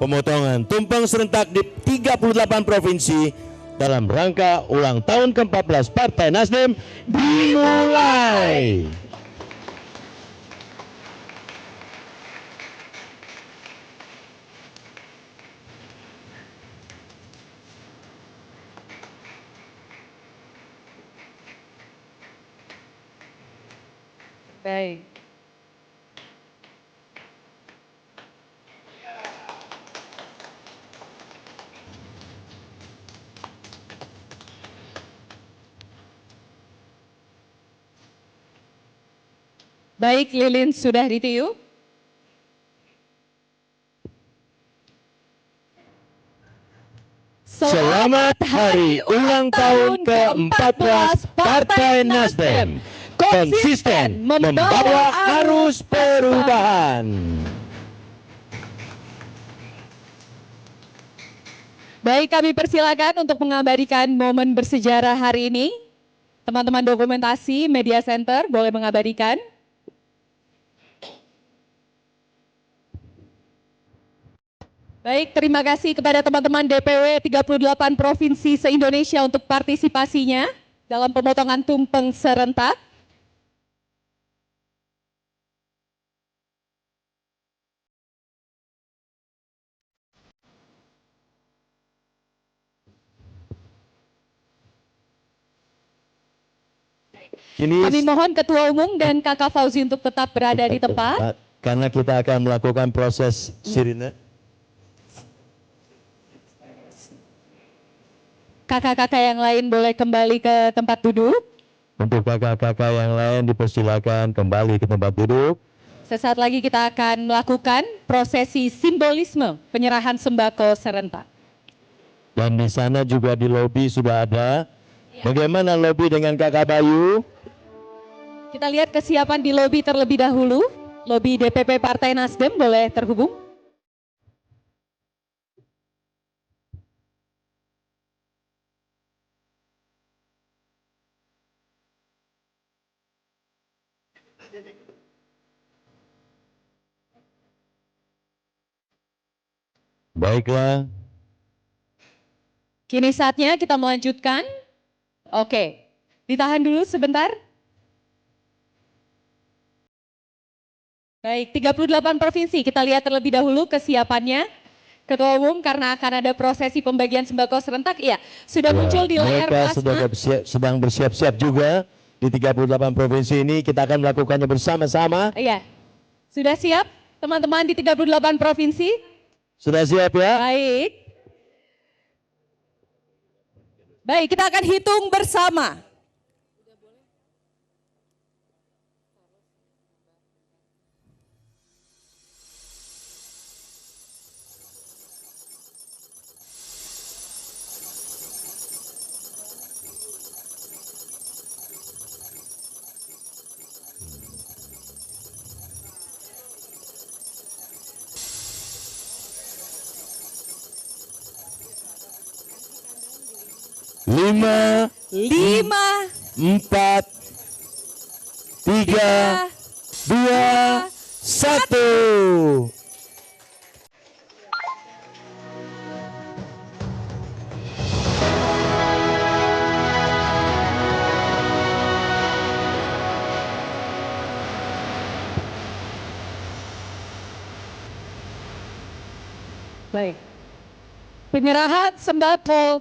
Pemotongan tumpeng serentak di 38 provinsi dalam rangka ulang tahun ke-14 Partai Nasdem dimulai. Baik. Baik, lilin sudah ditiup. Selamat Hari Ulang Tahun ke-14 Partai Nasdem. Konsisten membawa arus perubahan. Baik, kami persilakan untuk mengabadikan momen bersejarah hari ini. Teman-teman dokumentasi Media Center boleh mengabadikan. Baik, terima kasih kepada teman-teman DPW 38 Provinsi se-Indonesia untuk partisipasinya dalam pemotongan tumpeng serentak. Kami mohon Ketua Umum dan Kakak Fauzi untuk tetap berada di tempat. Karena kita akan melakukan proses sirine. Kakak-kakak yang lain boleh kembali ke tempat duduk. Untuk kakak-kakak yang lain dipersilakan kembali ke tempat duduk. Sesaat lagi kita akan melakukan prosesi simbolisme penyerahan sembako serentak. Dan di sana juga di lobi sudah ada. Bagaimana lobi dengan Kakak Bayu? Kita lihat kesiapan di lobi terlebih dahulu. Lobi DPP Partai Nasdem boleh terhubung. Baiklah. Kini saatnya kita melanjutkan. Oke, ditahan dulu sebentar. Baik, 38 provinsi kita lihat terlebih dahulu kesiapannya. Ketua Umum, karena akan ada prosesi pembagian sembako serentak, iya, sudah muncul di layar mereka plasma. sedang bersiap-siap juga di 38 provinsi ini. Kita akan melakukannya bersama-sama. Iya, sudah siap teman-teman di 38 provinsi? Sudah siap ya? Baik. Baik, kita akan hitung bersama. Lima, 5, 4, 3, 2, 1. baik. Penyerahan sembako.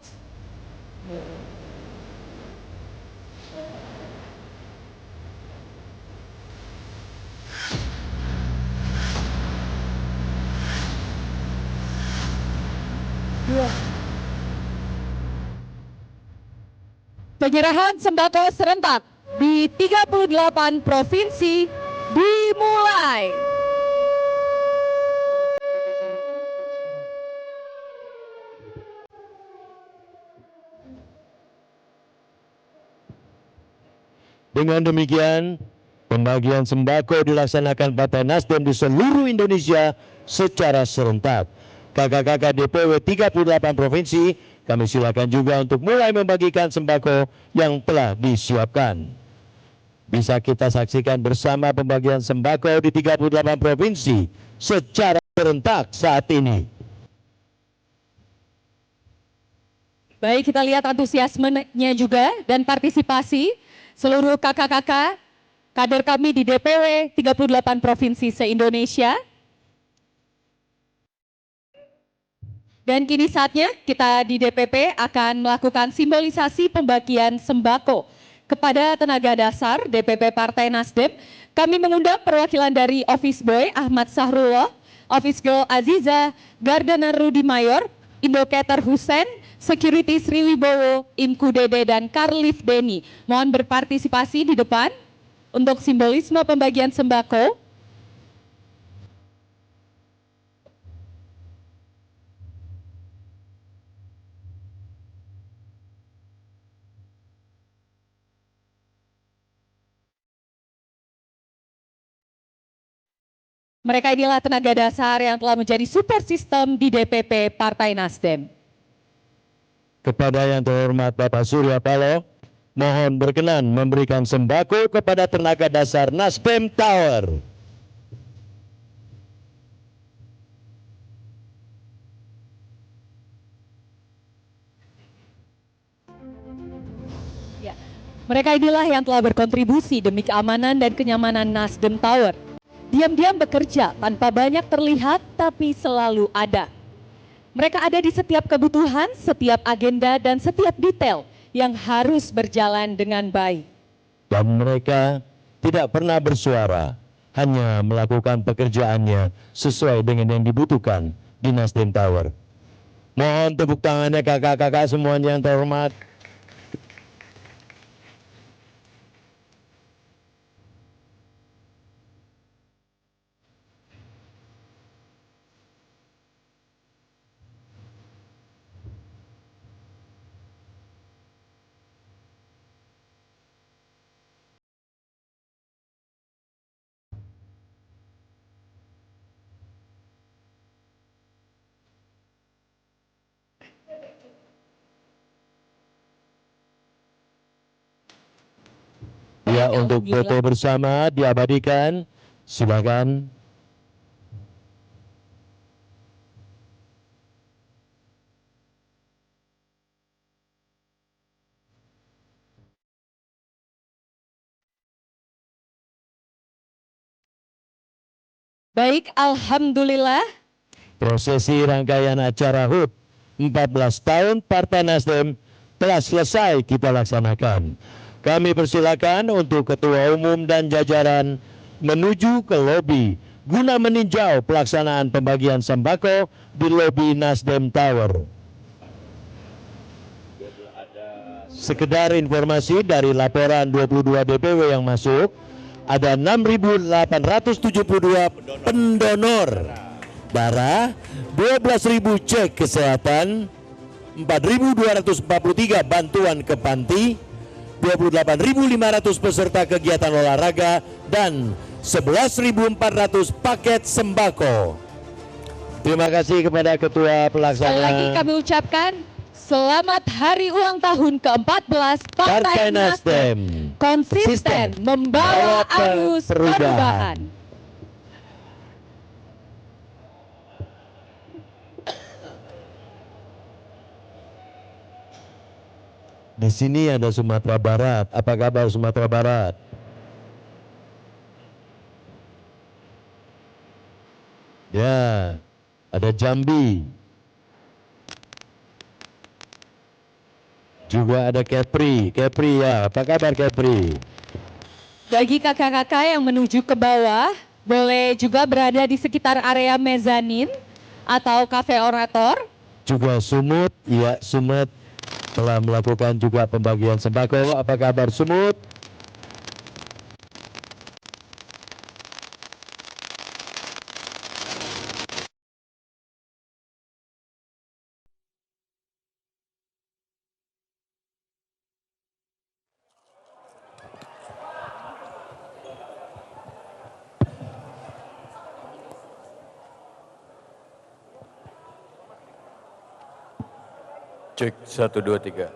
Penyerahan sembako serentak di 38 provinsi dimulai. Dengan demikian, pembagian sembako dilaksanakan Partai Nasdem di seluruh Indonesia secara serentak. Kakak-kakak DPW 38 provinsi, kami silakan juga untuk mulai membagikan sembako yang telah disiapkan. Bisa kita saksikan bersama pembagian sembako di 38 provinsi secara serentak saat ini. Baik, kita lihat antusiasmenya juga dan partisipasi seluruh kakak-kakak kader kami di DPW 38 provinsi se-Indonesia. Dan kini saatnya kita di DPP akan melakukan simbolisasi pembagian sembako kepada tenaga dasar DPP Partai Nasdem. Kami mengundang perwakilan dari Office Boy Ahmad Sahrullah, Office Girl Aziza, Gardener Rudi Mayor, Indocator Husen, Security Sri Wibowo, Imku Dede, dan Karlif Beni. Mohon berpartisipasi di depan untuk simbolisme pembagian sembako. Mereka inilah tenaga dasar yang telah menjadi super sistem di DPP Partai Nasdem. Kepada yang terhormat Bapak Surya Paloh, mohon berkenan memberikan sembako kepada tenaga dasar Nasdem Tower. Ya. Mereka inilah yang telah berkontribusi demi keamanan dan kenyamanan Nasdem Tower. Diam-diam bekerja tanpa banyak terlihat tapi selalu ada. Mereka ada di setiap kebutuhan, setiap agenda dan setiap detail yang harus berjalan dengan baik. Dan mereka tidak pernah bersuara, hanya melakukan pekerjaannya sesuai dengan yang dibutuhkan di Nasdem Tower. Mohon tepuk tangannya kakak-kakak semuanya yang terhormat. Ya, untuk foto bersama diabadikan, silakan. Baik, alhamdulillah. Prosesi rangkaian acara HUT 14 tahun Partai Nasdem telah selesai kita laksanakan. Kami persilakan untuk Ketua Umum dan jajaran menuju ke lobi guna meninjau pelaksanaan pembagian sembako di lobi Nasdem Tower. Sekedar informasi dari laporan 22 DPW yang masuk, ada 6.872 pendonor darah, 12.000 cek kesehatan, 4.243 bantuan ke panti, 28.500 peserta kegiatan olahraga, dan 11.400 paket sembako. Terima kasih kepada Ketua Pelaksana. Sekali lagi kami ucapkan selamat hari ulang tahun ke-14 Partai Nasdem. Konsisten membawa arus perubahan. Di sini ada Sumatera Barat. Apa kabar Sumatera Barat? Ya, ada Jambi. Juga ada Kepri. Kepri ya, apa kabar Kepri? Bagi kakak-kakak yang menuju ke bawah, boleh juga berada di sekitar area mezanin atau kafe orator. Juga Sumut, ya Sumut telah melakukan juga pembagian sembako. Apa kabar Sumut? Cek 1, 2, 3.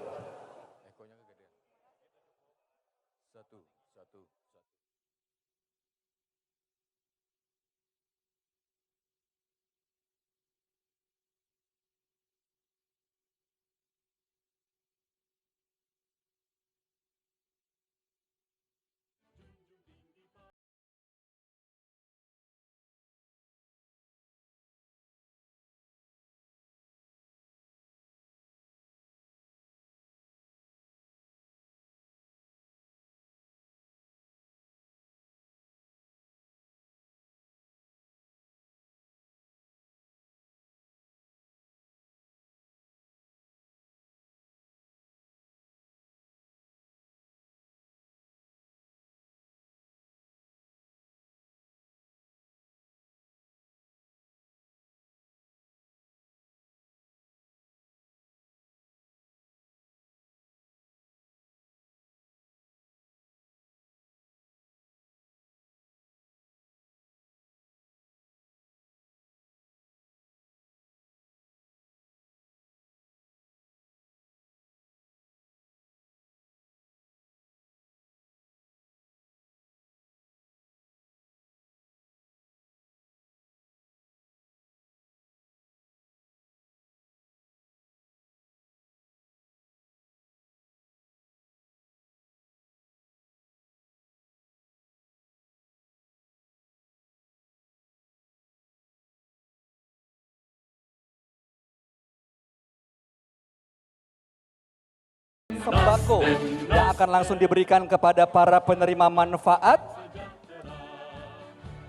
sembako yang akan langsung diberikan kepada para penerima manfaat.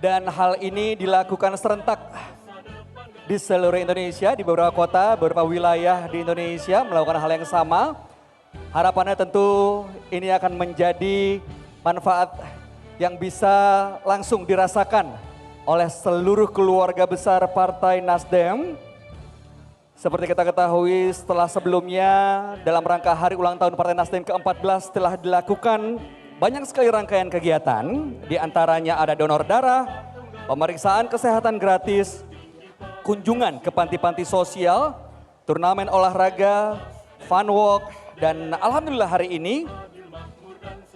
Dan hal ini dilakukan serentak di seluruh Indonesia, di beberapa kota, beberapa wilayah di Indonesia melakukan hal yang sama. Harapannya tentu ini akan menjadi manfaat yang bisa langsung dirasakan oleh seluruh keluarga besar Partai Nasdem. Seperti kita ketahui setelah sebelumnya dalam rangka hari ulang tahun Partai Nasdem ke-14 telah dilakukan banyak sekali rangkaian kegiatan. Di antaranya ada donor darah, pemeriksaan kesehatan gratis, kunjungan ke panti-panti sosial, turnamen olahraga, fun walk, dan alhamdulillah hari ini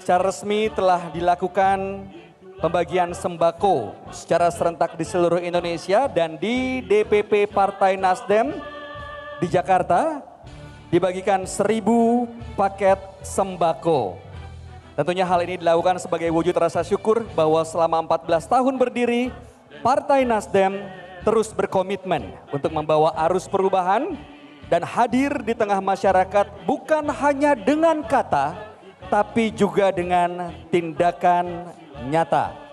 secara resmi telah dilakukan pembagian sembako secara serentak di seluruh Indonesia. Dan di DPP Partai Nasdem di Jakarta dibagikan 1.000 paket sembako. Tentunya hal ini dilakukan sebagai wujud rasa syukur bahwa selama 14 tahun berdiri, Partai Nasdem terus berkomitmen untuk membawa arus perubahan dan hadir di tengah masyarakat bukan hanya dengan kata, tapi juga dengan tindakan nyata.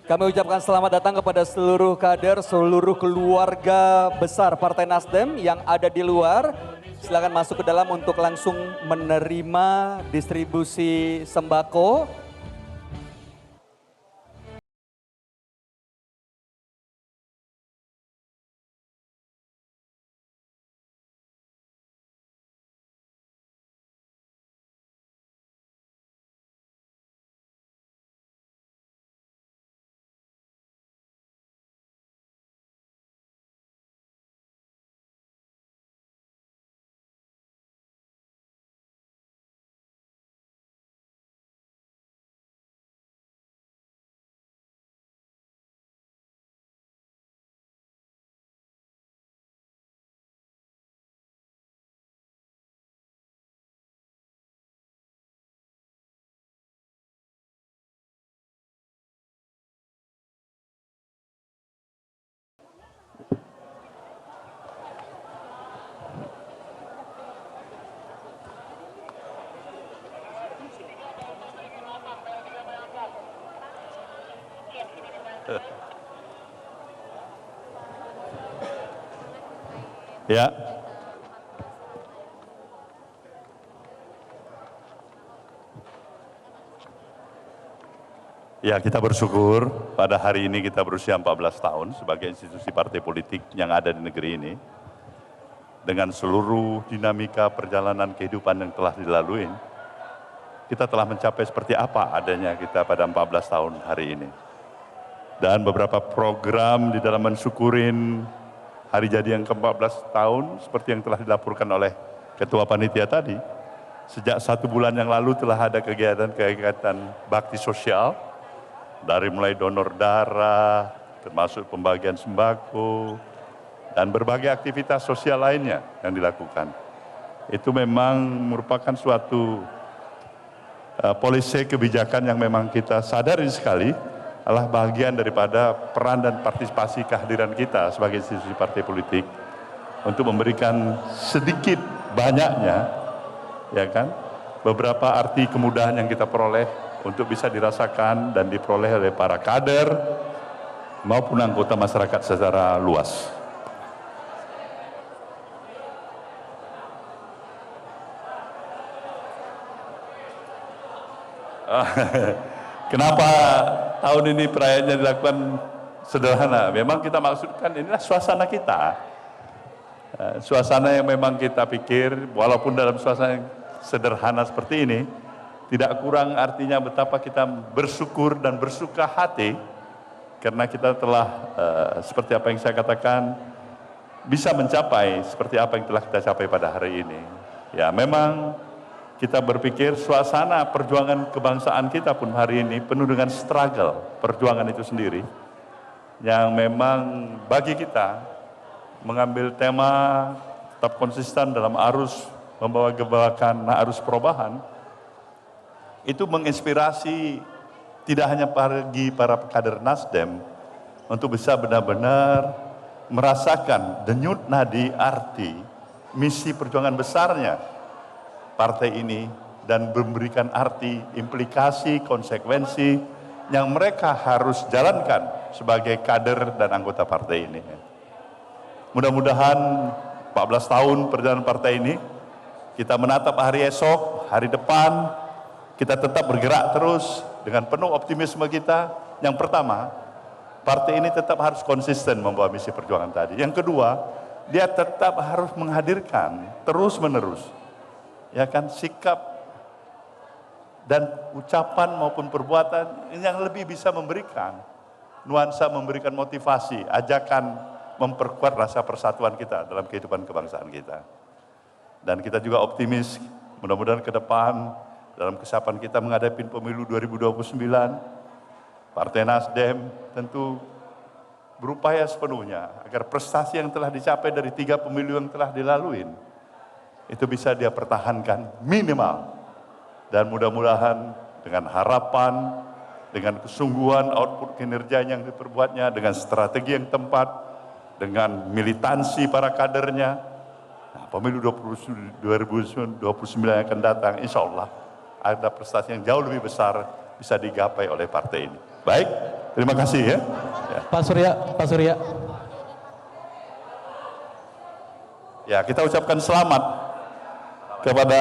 Kami ucapkan selamat datang kepada seluruh kader, seluruh keluarga besar Partai Nasdem yang ada di luar. Silakan masuk ke dalam untuk langsung menerima distribusi sembako. Ya. Ya, kita bersyukur pada hari ini kita berusia 14 tahun sebagai institusi partai politik yang ada di negeri ini. Dengan seluruh dinamika perjalanan kehidupan yang telah dilalui, kita telah mencapai seperti apa adanya kita pada 14 tahun hari ini. Dan beberapa program di dalam mensyukurin hari jadi yang ke-14 tahun seperti yang telah dilaporkan oleh Ketua Panitia tadi. Sejak 1 bulan yang lalu telah ada kegiatan-kegiatan bakti sosial, dari mulai donor darah, termasuk pembagian sembako, dan berbagai aktivitas sosial lainnya yang dilakukan. Itu memang merupakan suatu polisi kebijakan yang memang kita sadari sekali adalah bagian daripada peran dan partisipasi kehadiran kita sebagai institusi partai politik untuk memberikan sedikit banyaknya, ya kan, beberapa arti kemudahan yang kita peroleh untuk bisa dirasakan dan diperoleh oleh para kader maupun anggota masyarakat secara luas. Kenapa tahun ini perayaannya dilakukan sederhana? Memang kita maksudkan inilah suasana kita. Suasana yang memang kita pikir, walaupun dalam suasana yang sederhana seperti ini, tidak kurang artinya betapa kita bersyukur dan bersuka hati, karena kita telah, seperti apa yang saya katakan, bisa mencapai seperti apa yang telah kita capai pada hari ini. Ya, memang kita berpikir suasana perjuangan kebangsaan kita pun hari ini penuh dengan struggle, perjuangan itu sendiri, yang memang bagi kita mengambil tema tetap konsisten dalam arus membawa gebrakan arus perubahan, itu menginspirasi tidak hanya bagi para kader Nasdem untuk bisa benar-benar merasakan denyut nadi arti misi perjuangan besarnya partai ini dan memberikan arti, implikasi, konsekuensi yang mereka harus jalankan sebagai kader dan anggota partai ini. Mudah-mudahan 14 tahun perjalanan partai ini, kita menatap hari esok, hari depan, kita tetap bergerak terus dengan penuh optimisme kita. Yang pertama, partai ini tetap harus konsisten membawa misi perjuangan tadi. Yang kedua, dia tetap harus menghadirkan terus-menerus, ya kan, sikap dan ucapan maupun perbuatan yang lebih bisa memberikan nuansa, memberikan motivasi, ajakan memperkuat rasa persatuan kita dalam kehidupan kebangsaan kita. Dan kita juga optimis, mudah-mudahan ke depan dalam kesiapan kita menghadapi pemilu 2029, Partai Nasdem tentu berupaya sepenuhnya agar prestasi yang telah dicapai dari 3 pemilu yang telah dilalui itu bisa dia pertahankan minimal. Dan mudah-mudahan dengan harapan, dengan kesungguhan output kinerja yang diperbuatnya, dengan strategi yang tepat, dengan militansi para kadernya, pemilu 2029 yang akan datang, insya Allah ada prestasi yang jauh lebih besar bisa digapai oleh partai ini. Baik, terima kasih ya. Pak Surya. Ya, kita ucapkan selamat kepada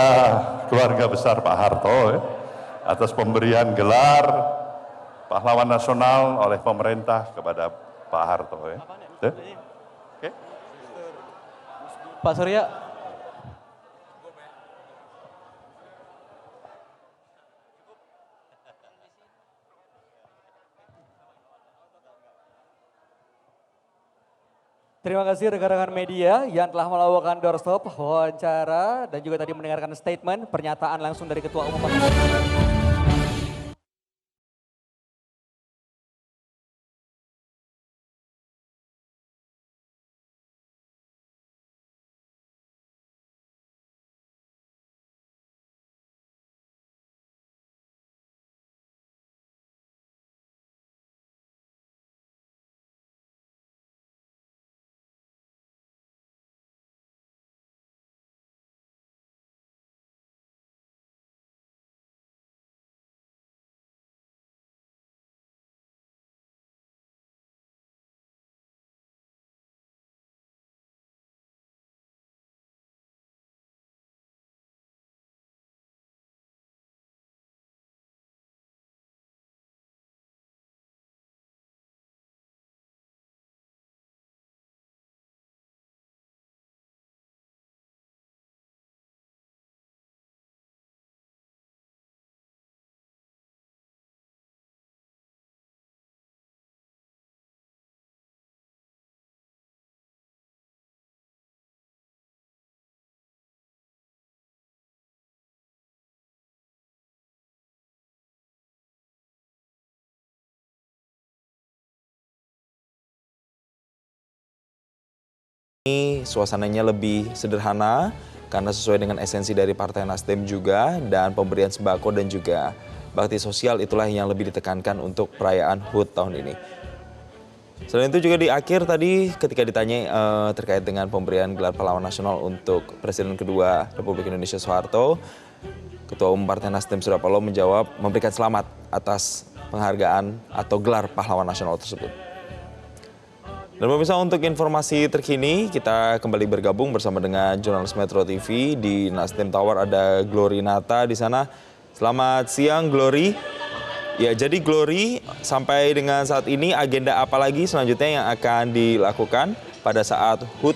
keluarga besar Pak Harto ya, atas pemberian gelar pahlawan nasional oleh pemerintah kepada Pak Harto ya. Oke. Pak Surya. Terima kasih rekan-rekan media yang telah melakukan doorstop, wawancara, dan juga tadi mendengarkan statement, pernyataan langsung dari Ketua Umum Partai Nasdem. Ini suasananya lebih sederhana karena sesuai dengan esensi dari Partai Nasdem juga, dan pemberian sembako dan juga bakti sosial itulah yang lebih ditekankan untuk perayaan HUT tahun ini. Selain itu juga di akhir tadi ketika ditanya terkait dengan pemberian gelar pahlawan nasional untuk Presiden kedua Republik Indonesia Soeharto, Ketua Umum Partai Nasdem Surya Paloh menjawab memberikan selamat atas penghargaan atau gelar pahlawan nasional tersebut. Dan pemirsa, untuk informasi terkini kita kembali bergabung bersama dengan jurnalis Metro TV di Nasdem Tower, ada Glory Nata di sana. Selamat siang Glory. Ya, jadi Glory, sampai dengan saat ini agenda apa lagi selanjutnya yang akan dilakukan pada saat HUT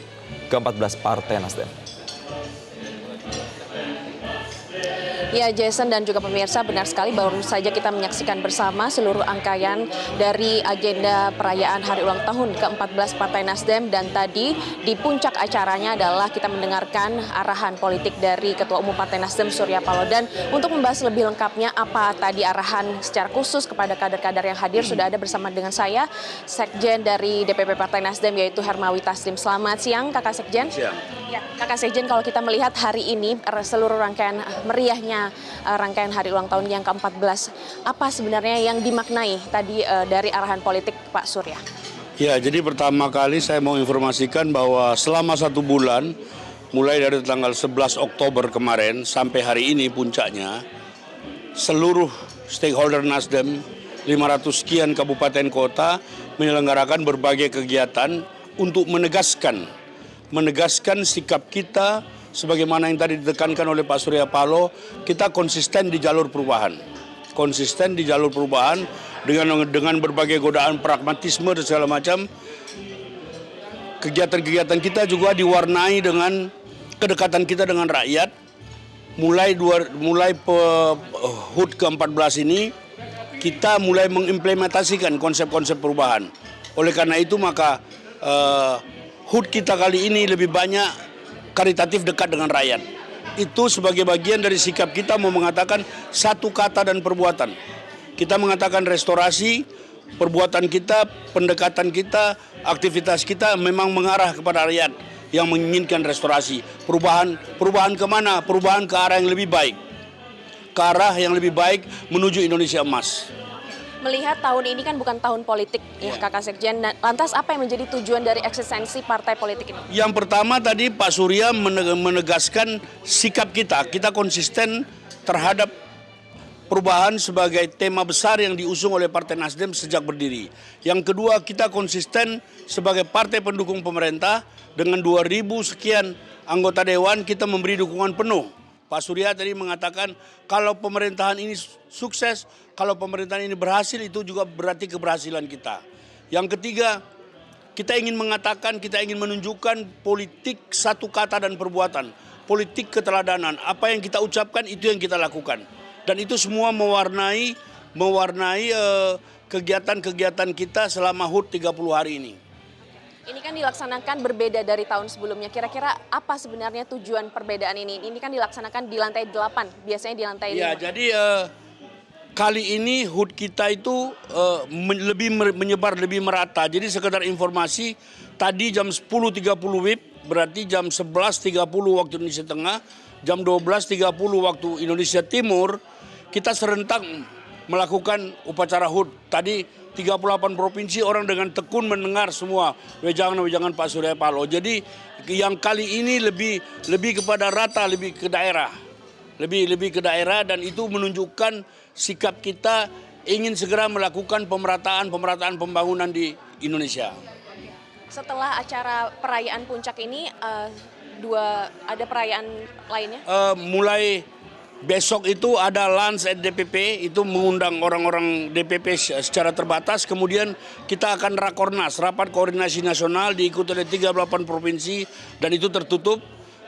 ke-14 Partai Nasdem? Ya, Jason dan juga pemirsa, benar sekali baru saja kita menyaksikan bersama seluruh rangkaian dari agenda perayaan hari ulang tahun ke-14 Partai Nasdem, dan tadi di puncak acaranya adalah kita mendengarkan arahan politik dari Ketua Umum Partai Nasdem Surya Paloh. Dan untuk membahas lebih lengkapnya apa tadi arahan secara khusus kepada kader-kader yang hadir, sudah ada bersama dengan saya Sekjen dari DPP Partai Nasdem yaitu Hermawi Taslim. Selamat siang Kakak Sekjen. Siang. Ya, Kakak Sekjen, kalau kita melihat hari ini seluruh rangkaian meriahnya rangkaian hari ulang tahun yang ke-14, apa sebenarnya yang dimaknai tadi dari arahan politik Pak Surya? Ya, jadi pertama kali saya mau informasikan bahwa selama 1 bulan, mulai dari tanggal 11 Oktober kemarin sampai hari ini puncaknya, seluruh stakeholder Nasdem, 500 sekian kabupaten kota menyelenggarakan berbagai kegiatan untuk menegaskan sikap kita sebagaimana yang tadi ditekankan oleh Pak Surya Paloh, kita konsisten di jalur perubahan. Konsisten di jalur perubahan dengan berbagai godaan pragmatisme dan segala macam. Kegiatan-kegiatan kita juga diwarnai dengan kedekatan kita dengan rakyat. Mulai HUT ke-14 ini kita mulai mengimplementasikan konsep-konsep perubahan. Oleh karena itu maka HUT kita kali ini lebih banyak karitatif dekat dengan rakyat. Itu sebagai bagian dari sikap kita mau mengatakan satu kata dan perbuatan. Kita mengatakan restorasi, perbuatan kita, pendekatan kita, aktivitas kita memang mengarah kepada rakyat yang menginginkan restorasi. Perubahan kemana? Perubahan ke arah yang lebih baik. Ke arah yang lebih baik menuju Indonesia emas. Melihat tahun ini kan bukan tahun politik ya Kakak Sekjen, lantas apa yang menjadi tujuan dari eksistensi partai politik ini? Yang pertama tadi Pak Surya menegaskan sikap kita konsisten terhadap perubahan sebagai tema besar yang diusung oleh Partai Nasdem sejak berdiri. Yang kedua, kita konsisten sebagai partai pendukung pemerintah dengan 2.000 sekian anggota dewan kita memberi dukungan penuh. Pak Surya tadi mengatakan kalau pemerintahan ini sukses, kalau pemerintahan ini berhasil itu juga berarti keberhasilan kita. Yang ketiga, kita ingin mengatakan, kita ingin menunjukkan politik satu kata dan perbuatan. Politik keteladanan, apa yang kita ucapkan itu yang kita lakukan. Dan itu semua mewarnai kegiatan-kegiatan kita selama HUT 30 hari ini. Ini kan dilaksanakan berbeda dari tahun sebelumnya. Kira-kira apa sebenarnya tujuan perbedaan ini? Ini kan dilaksanakan di lantai 8, biasanya di lantai 5. Ya, jadi kali ini HUT kita itu lebih menyebar, lebih merata. Jadi sekedar informasi, tadi jam 10.30 WIB, berarti jam 11.30 waktu Indonesia Tengah, jam 12.30 waktu Indonesia Timur, kita serentak melakukan upacara HUT. Tadi 38 provinsi orang dengan tekun mendengar semua wejangan-wejangan Pak Surya Paloh. Jadi yang kali ini lebih kepada rata, lebih ke daerah. Lebih ke daerah dan itu menunjukkan sikap kita ingin segera melakukan pemerataan pembangunan di Indonesia. Setelah acara perayaan puncak ini, ada perayaan lainnya? Mulai besok itu ada lunch at DPP, itu mengundang orang-orang DPP secara terbatas. Kemudian kita akan rakornas, rapat koordinasi nasional diikuti oleh 38 provinsi dan itu tertutup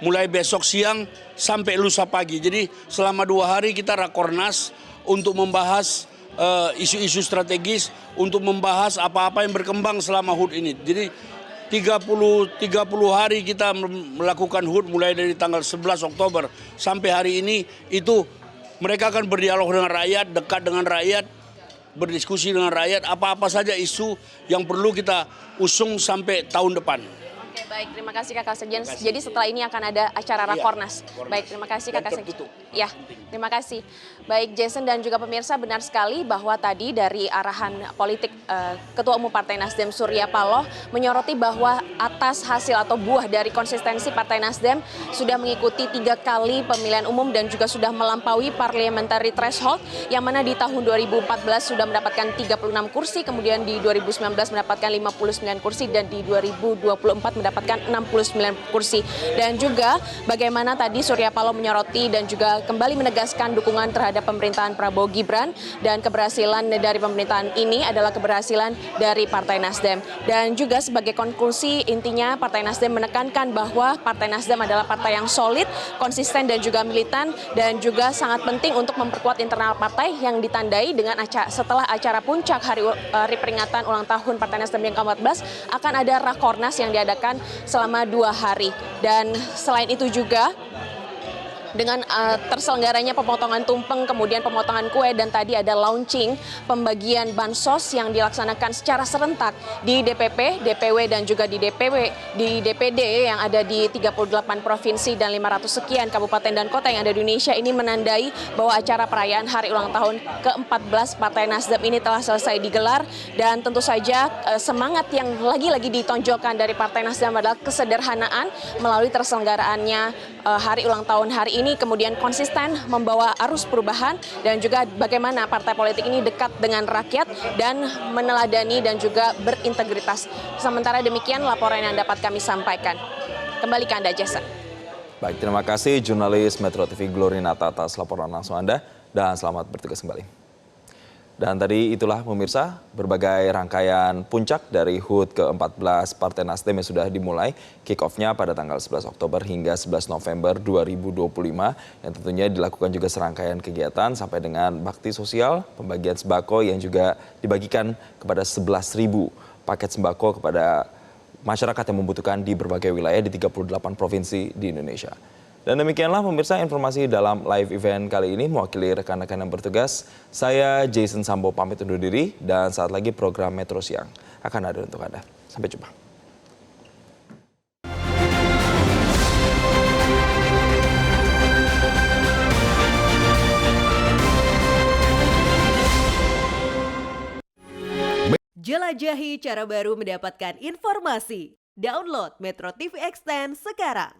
mulai besok siang sampai lusa pagi. Jadi selama 2 hari kita rakornas untuk membahas isu-isu strategis, untuk membahas apa-apa yang berkembang selama HUT ini. Jadi 30 hari kita melakukan HUT mulai dari tanggal 11 Oktober sampai hari ini, itu mereka akan berdialog dengan rakyat, dekat dengan rakyat, berdiskusi dengan rakyat, apa-apa saja isu yang perlu kita usung sampai tahun depan. Oke, baik, terima kasih Kakak Sekjen. Jadi setelah ini akan ada acara rakornas. Baik, terima kasih Kakak Sekjen. Ya, terima kasih. Baik Jason dan juga pemirsa, benar sekali bahwa tadi dari arahan politik Ketua Umum Partai Nasdem Surya Paloh menyoroti bahwa atas hasil atau buah dari konsistensi Partai Nasdem sudah mengikuti 3 kali pemilihan umum dan juga sudah melampaui parliamentary threshold yang mana di tahun 2014 sudah mendapatkan 36 kursi, kemudian di 2019 mendapatkan 59 kursi dan di 2024 mendapatkan 69 kursi. Dan juga bagaimana tadi Surya Paloh menyoroti dan juga kembali menegaskan dukungan terhadap pemerintahan Prabowo Gibran dan keberhasilan dari pemerintahan ini adalah keberhasilan dari Partai Nasdem. Dan juga sebagai konklusi intinya Partai Nasdem menekankan bahwa Partai Nasdem adalah partai yang solid, konsisten dan juga militan dan juga sangat penting untuk memperkuat internal partai yang ditandai dengan setelah acara puncak hari peringatan ulang tahun Partai Nasdem yang ke-14 akan ada rakornas yang diadakan selama 2 hari. Dan selain itu juga dengan terselenggaranya pemotongan tumpeng, kemudian pemotongan kue, dan tadi ada launching pembagian bansos yang dilaksanakan secara serentak di DPP, DPW, dan juga di DPD yang ada di 38 provinsi dan 500 sekian kabupaten dan kota yang ada di Indonesia. Ini menandai bahwa acara perayaan hari ulang tahun ke-14 Partai Nasdem ini telah selesai digelar, dan tentu saja semangat yang lagi-lagi ditonjolkan dari Partai Nasdem adalah kesederhanaan melalui terselenggaraannya hari ulang tahun hari ini, kemudian konsisten membawa arus perubahan, dan juga bagaimana partai politik ini dekat dengan rakyat dan meneladani dan juga berintegritas. Sementara demikian laporan yang dapat kami sampaikan. Kembali ke Anda, Jason. Baik, terima kasih jurnalis Metro TV Glorinata atas laporan langsung Anda, dan selamat bertugas kembali. Dan tadi itulah pemirsa berbagai rangkaian puncak dari HUT ke-14 Partai Nasdem yang sudah dimulai. Kick-off-nya pada tanggal 11 Oktober hingga 11 November 2025 yang tentunya dilakukan juga serangkaian kegiatan sampai dengan bakti sosial, pembagian sembako yang juga dibagikan kepada 11.000 paket sembako kepada masyarakat yang membutuhkan di berbagai wilayah di 38 provinsi di Indonesia. Dan demikianlah pemirsa informasi dalam live event kali ini. Mewakili rekan-rekan yang bertugas, saya Jason Sambo pamit undur diri, dan saat lagi program Metro Siang akan ada untuk Anda. Sampai jumpa. Jelajahi cara baru mendapatkan informasi. Download Metro TV Extend sekarang.